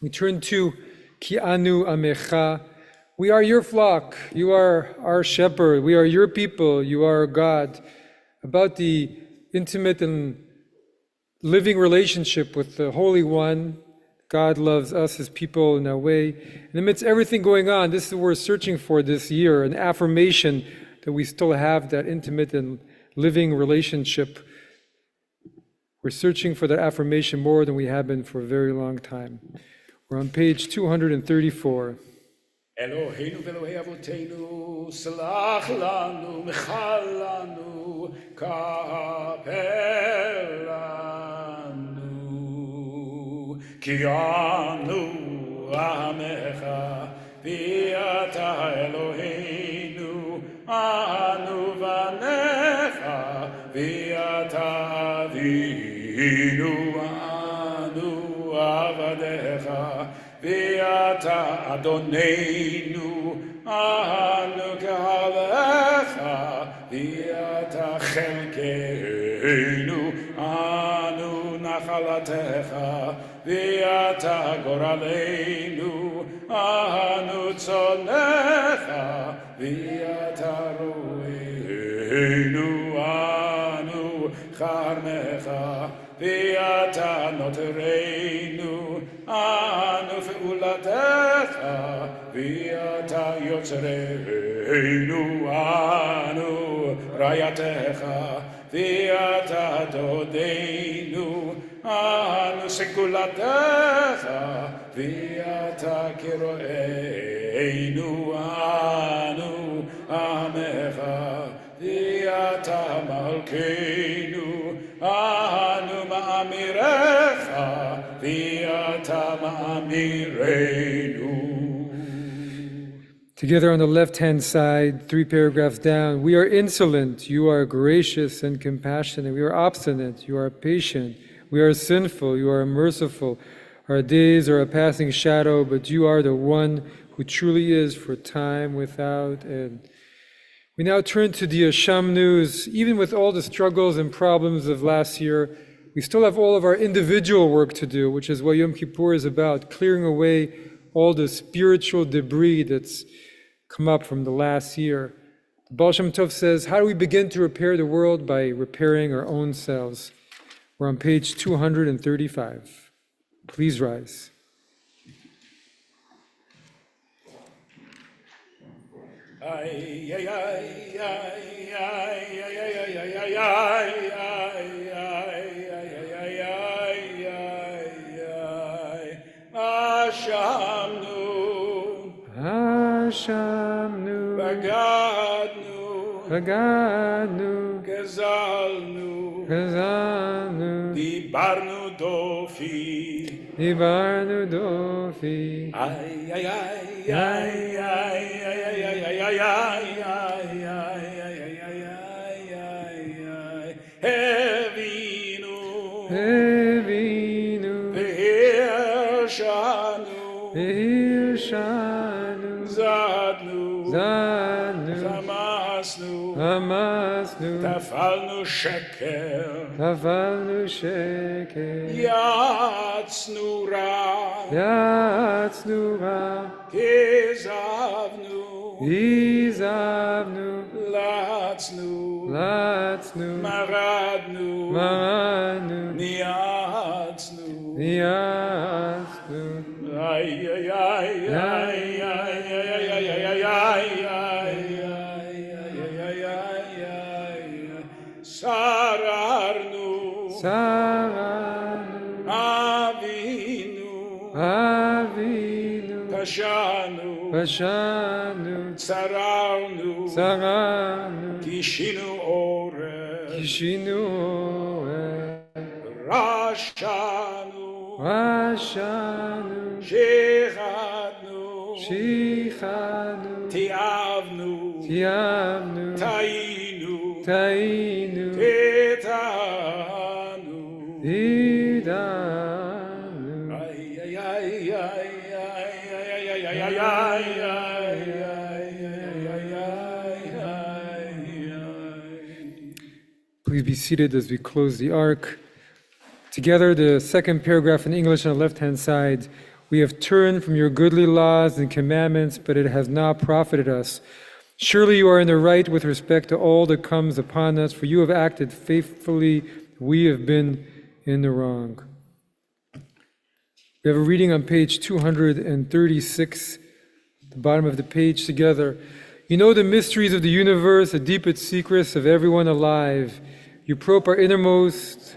We turn to Ki anu amecha. We are your flock. You are our shepherd. We are your people. You are our God. About the intimate and living relationship with the Holy One. God loves us as people in that way. And amidst everything going on, this is what we're searching for this year, an affirmation that we still have that intimate and living relationship. We're searching for that affirmation more than we have been for a very long time. We're on page 234. Eloheinu ve'Elohei avotenu, salach lanu, mechal lanu, kaper lanu, ki anu amecha, v'ata Eloheinu, anu vanecha, v'ata avinu, anu avadecha, V'ata Adonenu, anu kehalecha, v'ata chelkeinu, anu nachalatecha, v'ata goraleinu, anu tzonecha, v'ata roeinu, anu charmecha, v'ata notereinu, anu fe'ulatecha, v'ata yotzereinu, anu rayatecha, v'ata dodeinu, anu segulatecha, v'ata kiroeinu, anu amecha, v'ata malkeinu, anu ma'amirecha, v'ata ma'amirenu. Together on the left-hand side, 3 paragraphs down, we are insolent, you are gracious and compassionate. We are obstinate, you are patient. We are sinful, you are merciful. Our days are a passing shadow, but you are the one who truly is for time without end. We now turn to the Asham news. Even with all the struggles and problems of last year, we still have all of our individual work to do, which is what Yom Kippur is about, clearing away all the spiritual debris that's come up from the last year. The Baal Shem Tov says, how do we begin to repair the world? By repairing our own selves. We're on page 235. Please rise. Ay, ay, ay, ay, ay, ay, ay, ay, ay, ay, Ashamnu, Ashamnu, Bagadnu, Bagadnu, Gazalnu, Gazalnu, Dibarnu Dofi, Dibarnu Dofi, ay, ay, ay, ay, ay, ay, ay, ay, ay, ay, Hevinu, Hevinu, Be'ershanu, Be'ershanu, Zadnu, Zadnu, Zamasnu, Hamasnu, Tafalnu Sheker, Tafalnu Sheker, Yatznu Ra, Yatznu Ra, Kizavnu, Izavnu, Latznu, Latznu, Maradnu, Maranu, Niatznu, Niasnu, ay, ay, ay, ay, ay, ay, ay, ay, ay, Sararnu, Saranu, Avinu, Avinu, Pashanu, Pashanu, Sararnu, Saranu, Kishinu Ore, Kishinu, Rashanu, Rashanu, Shechadnu, Shichanu, Tiavnu, Tiamnu, Tainu, Tainu, Tetanu. Idanu. Ay, ay, ay, ay, ay, ay, ay, ay, ay, Please be seated as we close the ark. Together, the second paragraph in English on the left-hand side. We have turned from your goodly laws and commandments, but it has not profited us. Surely you are in the right with respect to all that comes upon us, for you have acted faithfully, we have been in the wrong. We have a reading on page 236, the bottom of the page together. You know the mysteries of the universe, the deepest secrets of everyone alive. You probe our innermost,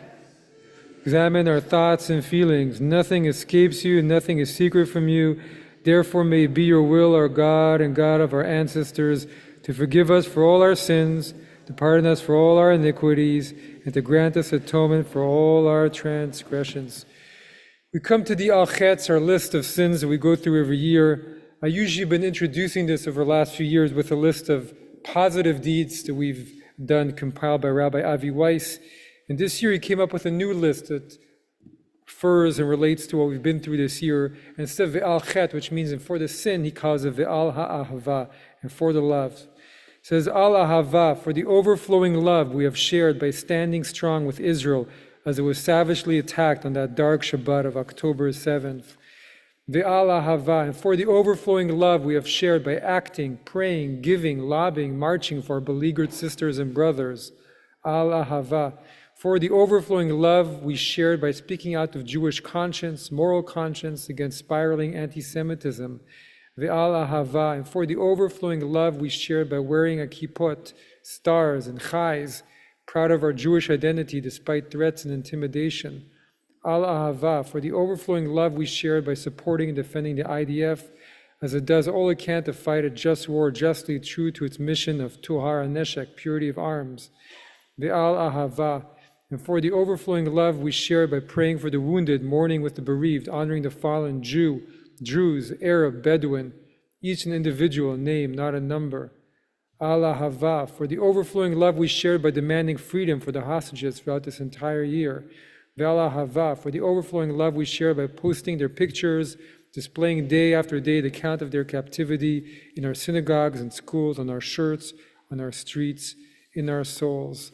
examine our thoughts and feelings. Nothing escapes you, nothing is secret from you. Therefore may it be your will, our God and God of our ancestors, to forgive us for all our sins, to pardon us for all our iniquities, and to grant us atonement for all our transgressions. We come to the Al-Chetz, our list of sins that we go through every year. I usually been introducing this over the last few years with a list of positive deeds that we've done, compiled by Rabbi Avi Weiss. And this year he came up with a new list that refers and relates to what we've been through this year. And instead of Ve'al Chet, which means and for the sin, he calls it Ve'al Ha'ahava, and for the love. It says, Al Ahava, for the overflowing love we have shared by standing strong with Israel as it was savagely attacked on that dark Shabbat of October 7th. Ve'al Ahava, and for the overflowing love we have shared by acting, praying, giving, lobbying, marching for our beleaguered sisters and brothers. Al Ahava, for the overflowing love we shared by speaking out of Jewish conscience, moral conscience against spiraling anti-Semitism. Ve'al Ahava, and for the overflowing love we shared by wearing a kippot, stars and chais, proud of our Jewish identity despite threats and intimidation. Al Ahava, for the overflowing love we shared by supporting and defending the IDF as it does all it can to fight a just war, justly true to its mission of Tuhar Neshek, purity of arms. Ve'al Ahava, and for the overflowing love we shared by praying for the wounded, mourning with the bereaved, honoring the fallen Jew, Druze, Arab, Bedouin, each an individual name, not a number. Al Ahava, for the overflowing love we shared by demanding freedom for the hostages throughout this entire year. Ve'al Ahava, for the overflowing love we share by posting their pictures, displaying day after day the account of their captivity in our synagogues and schools, on our shirts, on our streets, in our souls.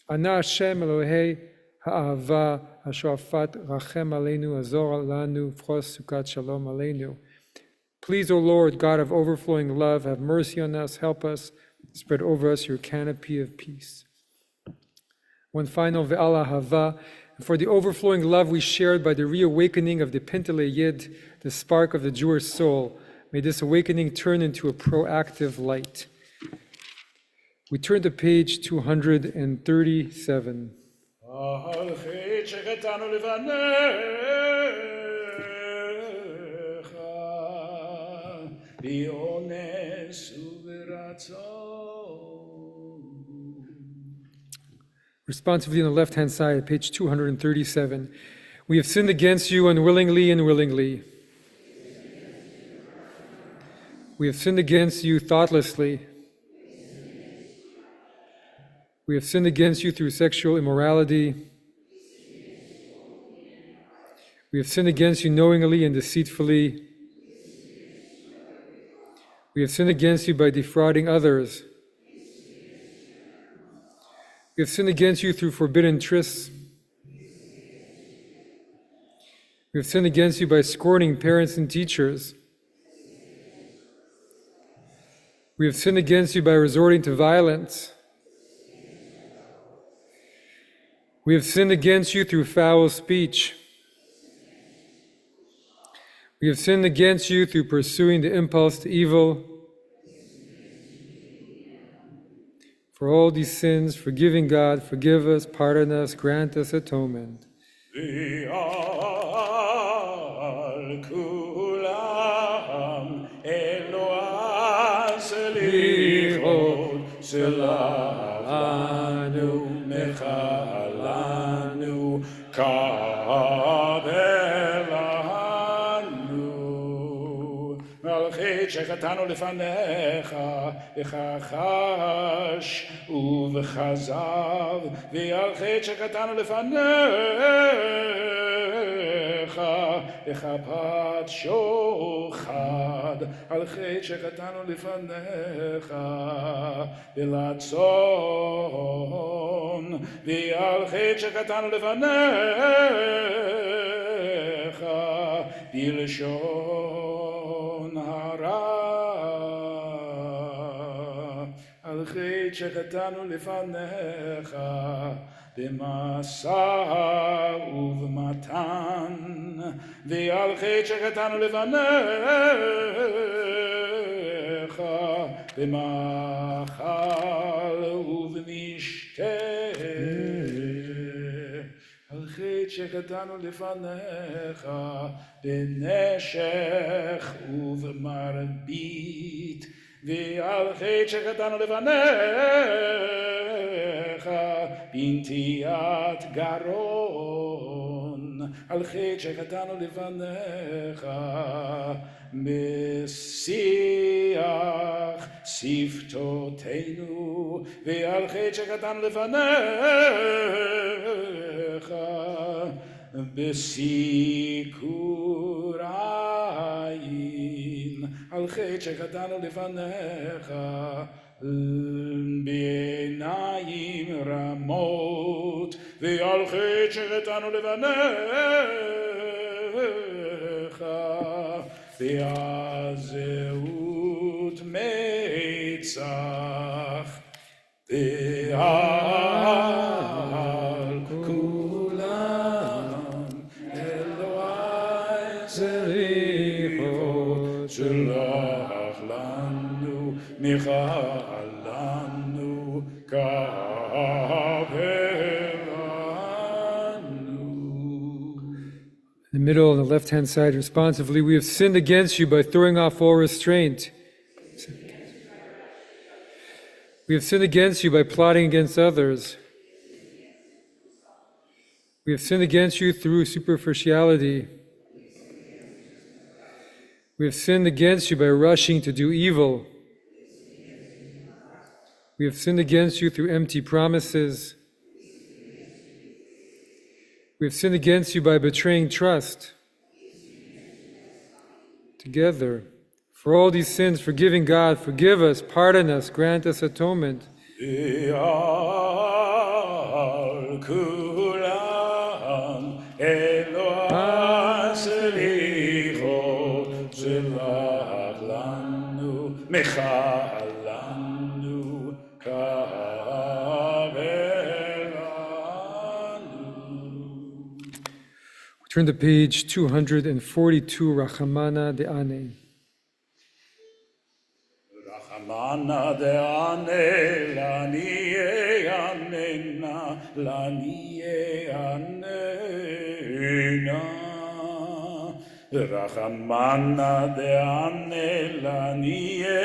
Ana Hashem Elohei ha'ahava ha'shafat rachem aleinu azor lanu v'chos sukat shalom aleinu. Please, O Lord, God of overflowing love, have mercy on us, help us, spread over us your canopy of peace. One final Ve'al Ahava, for the overflowing love we shared by the reawakening of the Pentele Yid, the spark of the Jewish soul. May this awakening turn into a proactive light. We turn to page 237. Responsively on the left-hand side, page 237. We have sinned against you unwillingly and willingly. We have sinned against you thoughtlessly. We have sinned against you through sexual immorality. We have sinned against you knowingly and deceitfully. We have sinned against you by defrauding others. We have sinned against you through forbidden trysts. We have sinned against you by scorning parents and teachers. We have sinned against you by resorting to violence. We have sinned against you through foul speech. We have sinned against you through pursuing the impulse to evil. For all these sins, forgiving God, forgive us, pardon us, grant us atonement. Selanu mechalanu חטא שחטאנו לפניך, בכחש ובכזב, ועל חטא שחטאנו לפניך, בכפת שוחד, על חטא שחטאנו לפניך, בלצון, ועל חטא שחטאנו לפניך, בלשון הרע, על חטא שחטאנו לפניך, במסע ובמתן, ועל חטא שחטאנו לפניך, במאכל ובמשתה, על חטא שחטאנו לפניך, בנשך ובמרבית, ועל חטא שחטאנו לפניך, בנטיית גרון, על חטא שחטאנו לפניך, בשיח שפתותינו, ועל חטא שחטאנו לפניך, בסיקור עין, על חטא שחטאנו לפניך, בעיניים רמות, ועל חטא שחטאנו לפניך, בעזות מצח, ועל כולם אלוהי צריכות, שלח לנו מחלנו כהבלנו. In the middle, on the left-hand side, responsively, we have sinned against you by throwing off all restraint. We have sinned against you by plotting against others. We have sinned against you through superficiality. We have sinned against you by rushing to do evil. We have sinned against you through empty promises. We have sinned against you by betraying trust. Together, for all these sins, forgiving God, forgive us, pardon us, grant us atonement. Turn to page 242, Rachamana De'ane. Rachamana De'ane, Laniye Anena, Laniye Anena. Rachamana De'ane, Laniye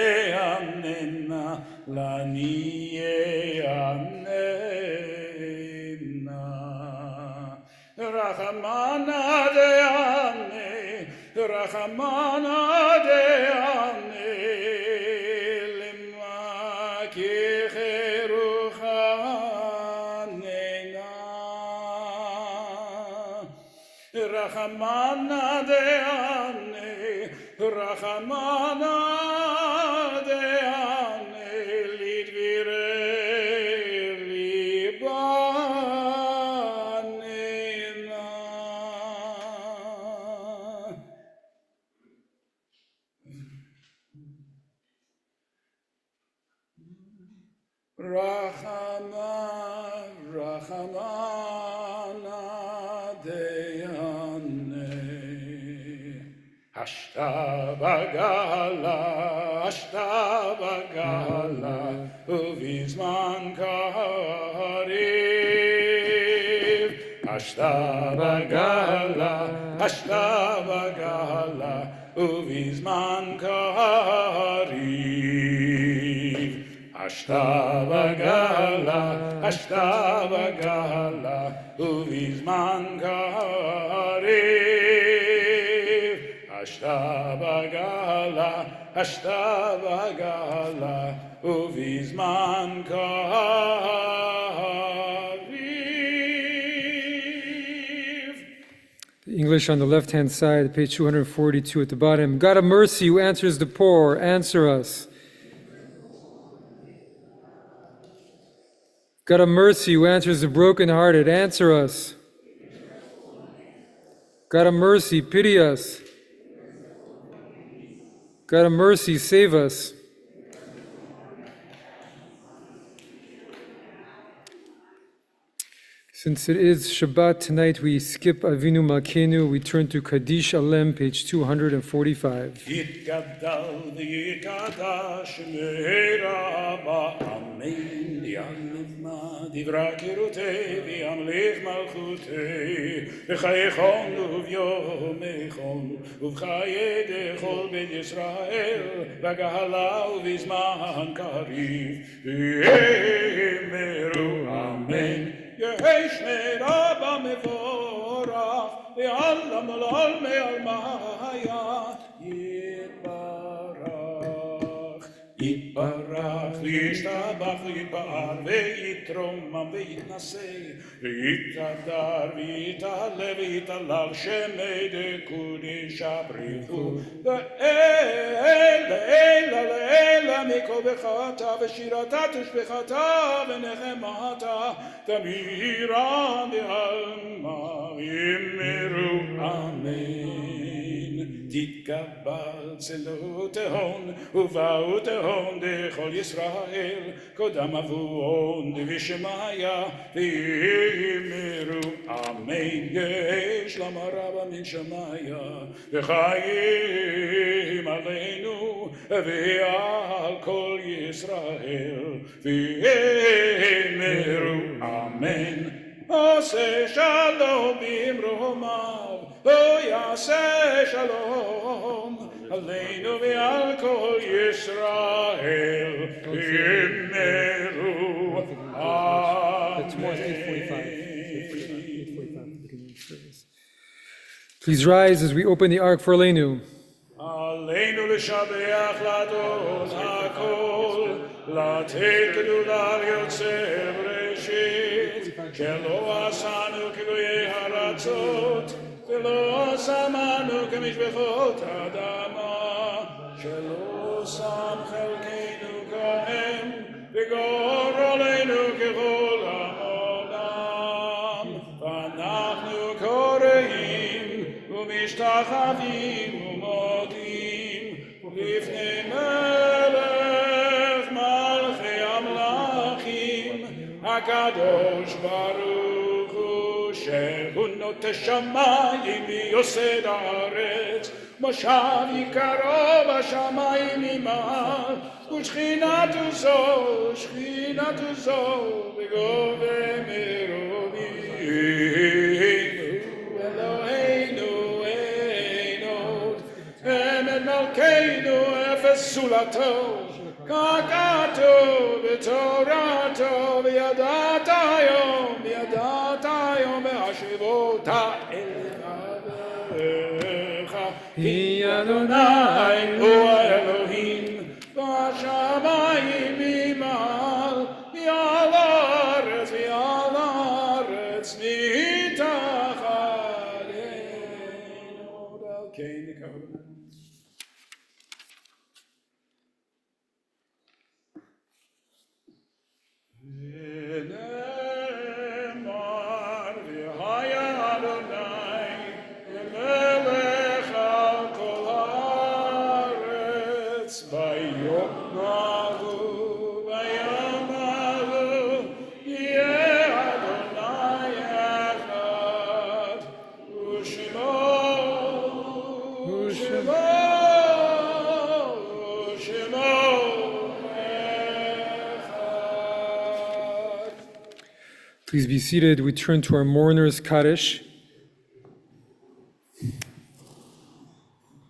Anena, Laniye Anena. Rachamana De'ane, Rachamana De'ane, Lima Kicheruchanena. Rachamana De'ane, Rachamana De'ane, Lidvirei libanena. Rachamana De'ane, Hashta Bagala, Uvizman Kariv. Hashta Bagala, Uvizman Kariv. Hashta Bagala, Uvizman Kariv. השתה בגאלה, ובזמן קריב. The English on the left-hand side, page 242 at the bottom. God of mercy, who answers the poor, answer us. God of mercy, who answers the brokenhearted, answer us. God of mercy, pity us. God of mercy, save us. Since it is Shabbat tonight, we skip Avinu Malkeinu. We turn to Kaddish Alem, page 245. יתגדל ויתקדש מהרה אמן יעלמה דברה קירותי וימליך מלכותי בחייכון וביומכון ובחיי דכל בית ישראל בגאלה ובזמן קריב ויאמרו אמן יהי שמי רבה מבורך ועלם לעלמי עלמיה יתברך יתברך וישתבח ויתפאר ויתרומם ויתנשא ויתהדר ויתעלה ויתהלל שמי דקודש הבריחו לאלה לאלה מכל בחרתה ושירתה תשבחתה ונחמתה תמירה בעלמה יאמרו אמן תתקבל צלות ההון ובאות ההון דכל ישראל קודם אבוהון דבשמיה ויאמרו אמן יש למרבה מן שמיה וחיים עלינו ועל כל ישראל ויאמרו אמן עושה שלום במרומיו לא יעשה שלום עלינו ועל כל ישראל יאמרו Please rise as we open the Ark for Aleinu. עלינו לשבח לאדון הכל לתת גדולה ליוצר בראשית שלא עשנו כגויי הרצות ולא שמנו כמשפחות אדמה שלא שם חלקנו כהם וגור עלינו ככל העולם ואנחנו קוראים ומשתחווים ומודים לפני מלך מלכי המלכים הקדוש ברוך הוא שהוא נוטה שמיים ויוסד הארץ מושב יקרו בשמיים ממעל ושכינתו זו בגובה מרובים אלוהינו אינות אמת מלכנו אפס זולתו ככתוב בתורתו וידעת היום בהשיבות אל אביך כי אדוני הוא האלוהים בשמיים ממעל ועל הארץ מתחתינו דרכי נקרא Please be seated. We turn to our mourner's Kaddish.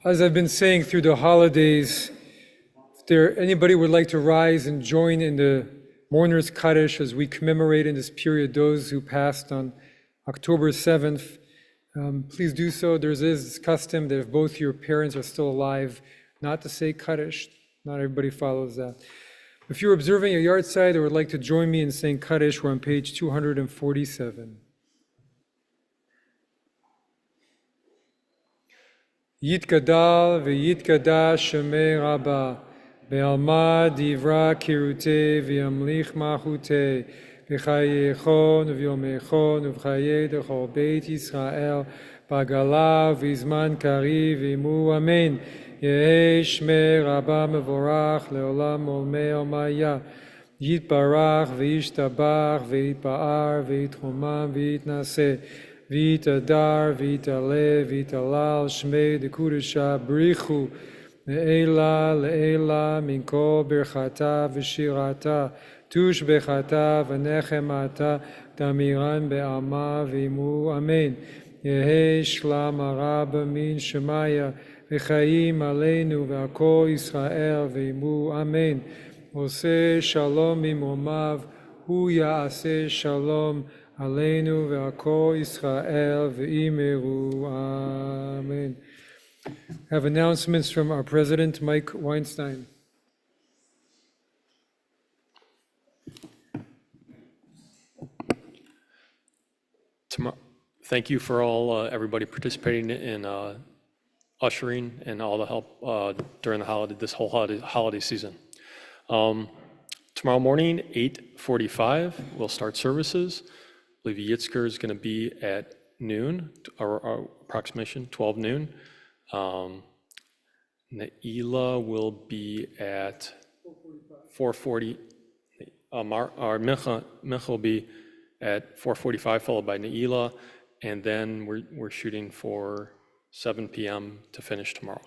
As I've been saying through the holidays, if anybody would like to rise and join in the mourner's Kaddish as we commemorate in this period those who passed on October 7th, please do so. There is this custom that if both your parents are still alive, not to say Kaddish. Not everybody follows that. If you're observing a yard site or would like to join me in saying Kaddish, we're on page 247. Yitgadal v'yitgadash shemei Rabba ve'alma divra kirute v'yamlich machute v'chayechon v'yomechon v'chayei dechol beit Yisrael b'gala v'izman kariv v'imu amen. Yehei shmei Rabba mevorach leolam olmei omaya yitbarach v'yishtabach v'yitpa'ar v'yitchomam v'yitnaseh Vitadar, Vitale, Vitalal, Shmei, de Kudusha, Brichu, Le'ela, Le'ela, Minko, Birchata, Vishirata, Tush Bechata, Vanechemata, Damiran, Be'ama, Vimu, Amen. Yehe, Shlam, Araba, Min, Shemaya, V'chaim, Aleinu, V'akol, Yisrael, Vimu, Amen. Ose, Shalom, Imomav, Hu Ya'aseh, Shalom, Aleinu ve'akol Yisrael ve'imeru. Amen. I have announcements from our president, Mike Weinstein. Thank you for everybody participating in ushering and all the help during this whole holiday season. Tomorrow morning, 8:45, we'll start services. I believe Yitzker is going to be at noon, or approximation 12 noon. Ne'ilah will be at 4:40. Our Mincha will be at 4:45, followed by Ne'ilah, and then we're shooting for 7 p.m. to finish tomorrow.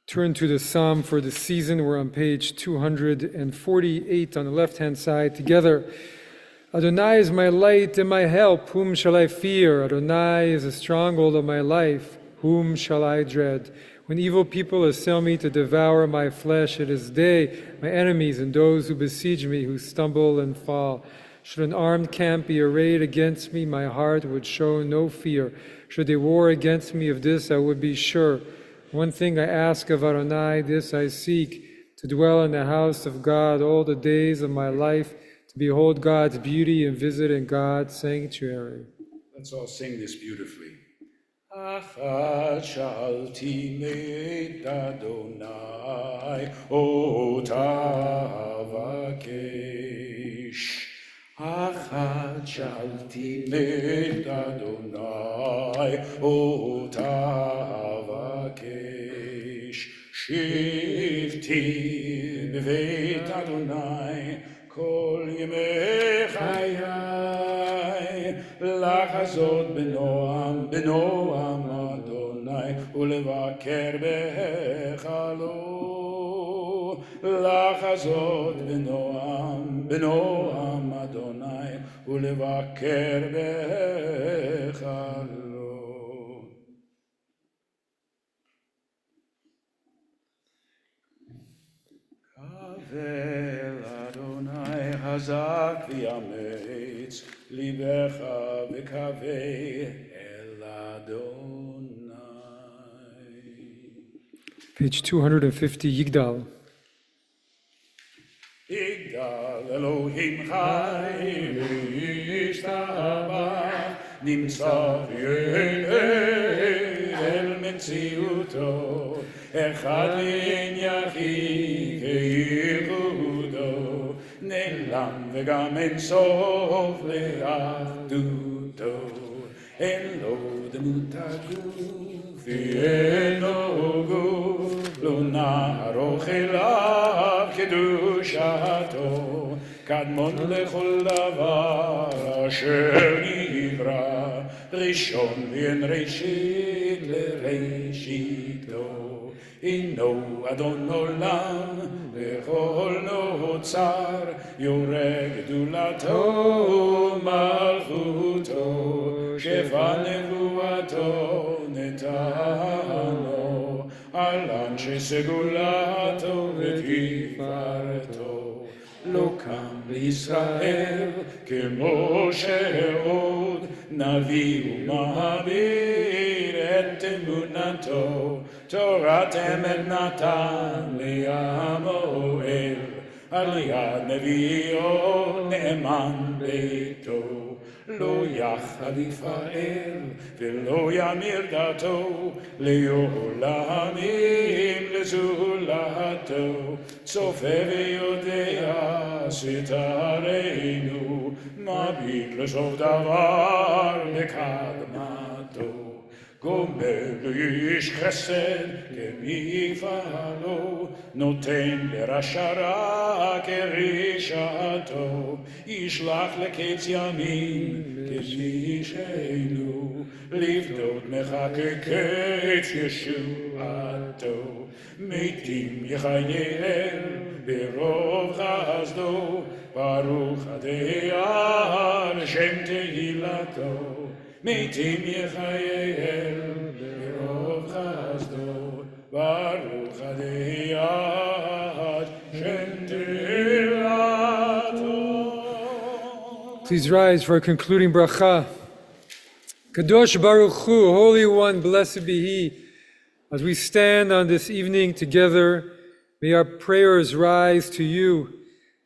Turn to the Psalm for the season. We're on page 248 on the left-hand side together. Adonai is my light and my help. Whom shall I fear? Adonai is the stronghold of my life. Whom shall I dread? When evil people assail me to devour my flesh, it is they, my enemies, and those who besiege me, who stumble and fall. Should an armed camp be arrayed against me, my heart would show no fear. Should they war against me, of this I would be sure. One thing I ask of Adonai, this I seek, to dwell in the house of God all the days of my life, to behold God's beauty and visit in God's sanctuary. Let's all sing this beautifully. Achat shalti meit Adonai, o tavakesh. Achat shalti meit Adonai, o tavakesh. Shivti beveit Adonai, kol yemei chayai, לחזות בנועם, בנועם אדוני, ולבקר בהיכלו. לחזות בנועם, בנועם אדוני, ולבקר בהיכלו. קבל אדוני חזק ויאמץ, ליבך וקווה אל אדוני. Page 250, Yigdal. יגדל אלוהים חי וישתבח, נמצא אל מציאותו, אחד אין יחיד כייחודו, נעלם וגם אין סוף לאחדותו. אין לו דמות הגוף ואין לו גוף, לא נערוך אליו קדושתו, קדמון לכל דבר אשר נברא, ראשון ואין ראשית לראשיתו. אינו אדון עולם וכל נוצר, יורה גדולתו מלכותו, שפע נבואתו נתנו. על אנשי סגולתו ותפארתו. לא קם בישראל כמו שעוד נביא ומעביר את אמונתו. תורת אמת נתן לעמו אל, על יד נביאו נאמן ביתו. לא יחד יפעל ולא ימיר דתו, לעולמים לזולתו. צופה ויודע סתרנו, מביט לסוף דבר בקדמתו. גומר לאיש חסד כמפעלו, נותן לרשע רע כרשעתו. ישלח לקץ ימים כמישנו, לפדות מחכה קץ ישועתו. מתים יחייהם ברוב חסדו, ברוך הדיין שם תהילתו. מתים יחייהם ברוב חסדו, ברוך הדיין שם תהילתו. Please rise for our concluding bracha. Kadosh Baruch Hu, Holy One, blessed be He. As we stand on this evening together, may our prayers rise to you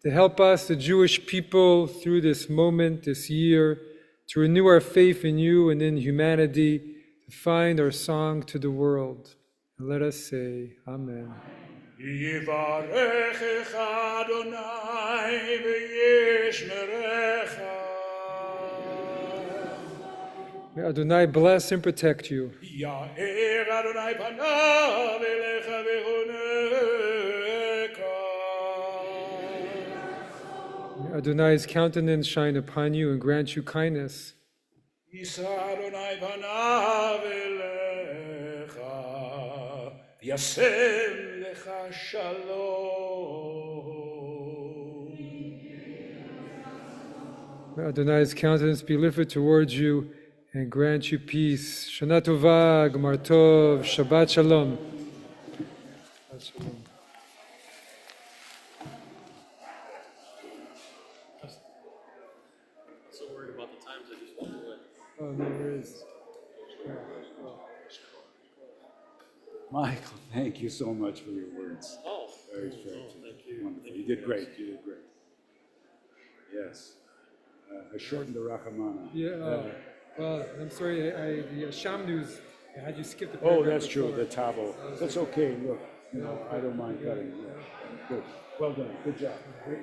to help us, the Jewish people, through this moment, this year, to renew our faith in you and in humanity, to find our song to the world. And let us say, Amen. יברכך אדוני וישמרך. May Adonai bless and protect you. יאר אדוני פניו אליך ויחונך. May Adonai's countenance shine upon you and grant you kindness. יישא אדוני פניו אליך וישם לך שלום. May Adonai's countenance be lifted towards you and grant you peace. Shana Tova, Gmar Tov, Shabbat Shalom. Shabbat Shalom. So worried about the times I just walked away. Oh, no worries. Michael, thank you so much for your words. Oh, Very strange. thank you. Wonderful. You did great. You did great. Yes. I shortened the Rachamana. Yeah, well, I'm sorry, the Sham News, I had you skip the Oh, paragraph that's true. before. The tabo. That's okay. Look, I don't mind cutting. Yeah. Good. Well done. Good job. Great.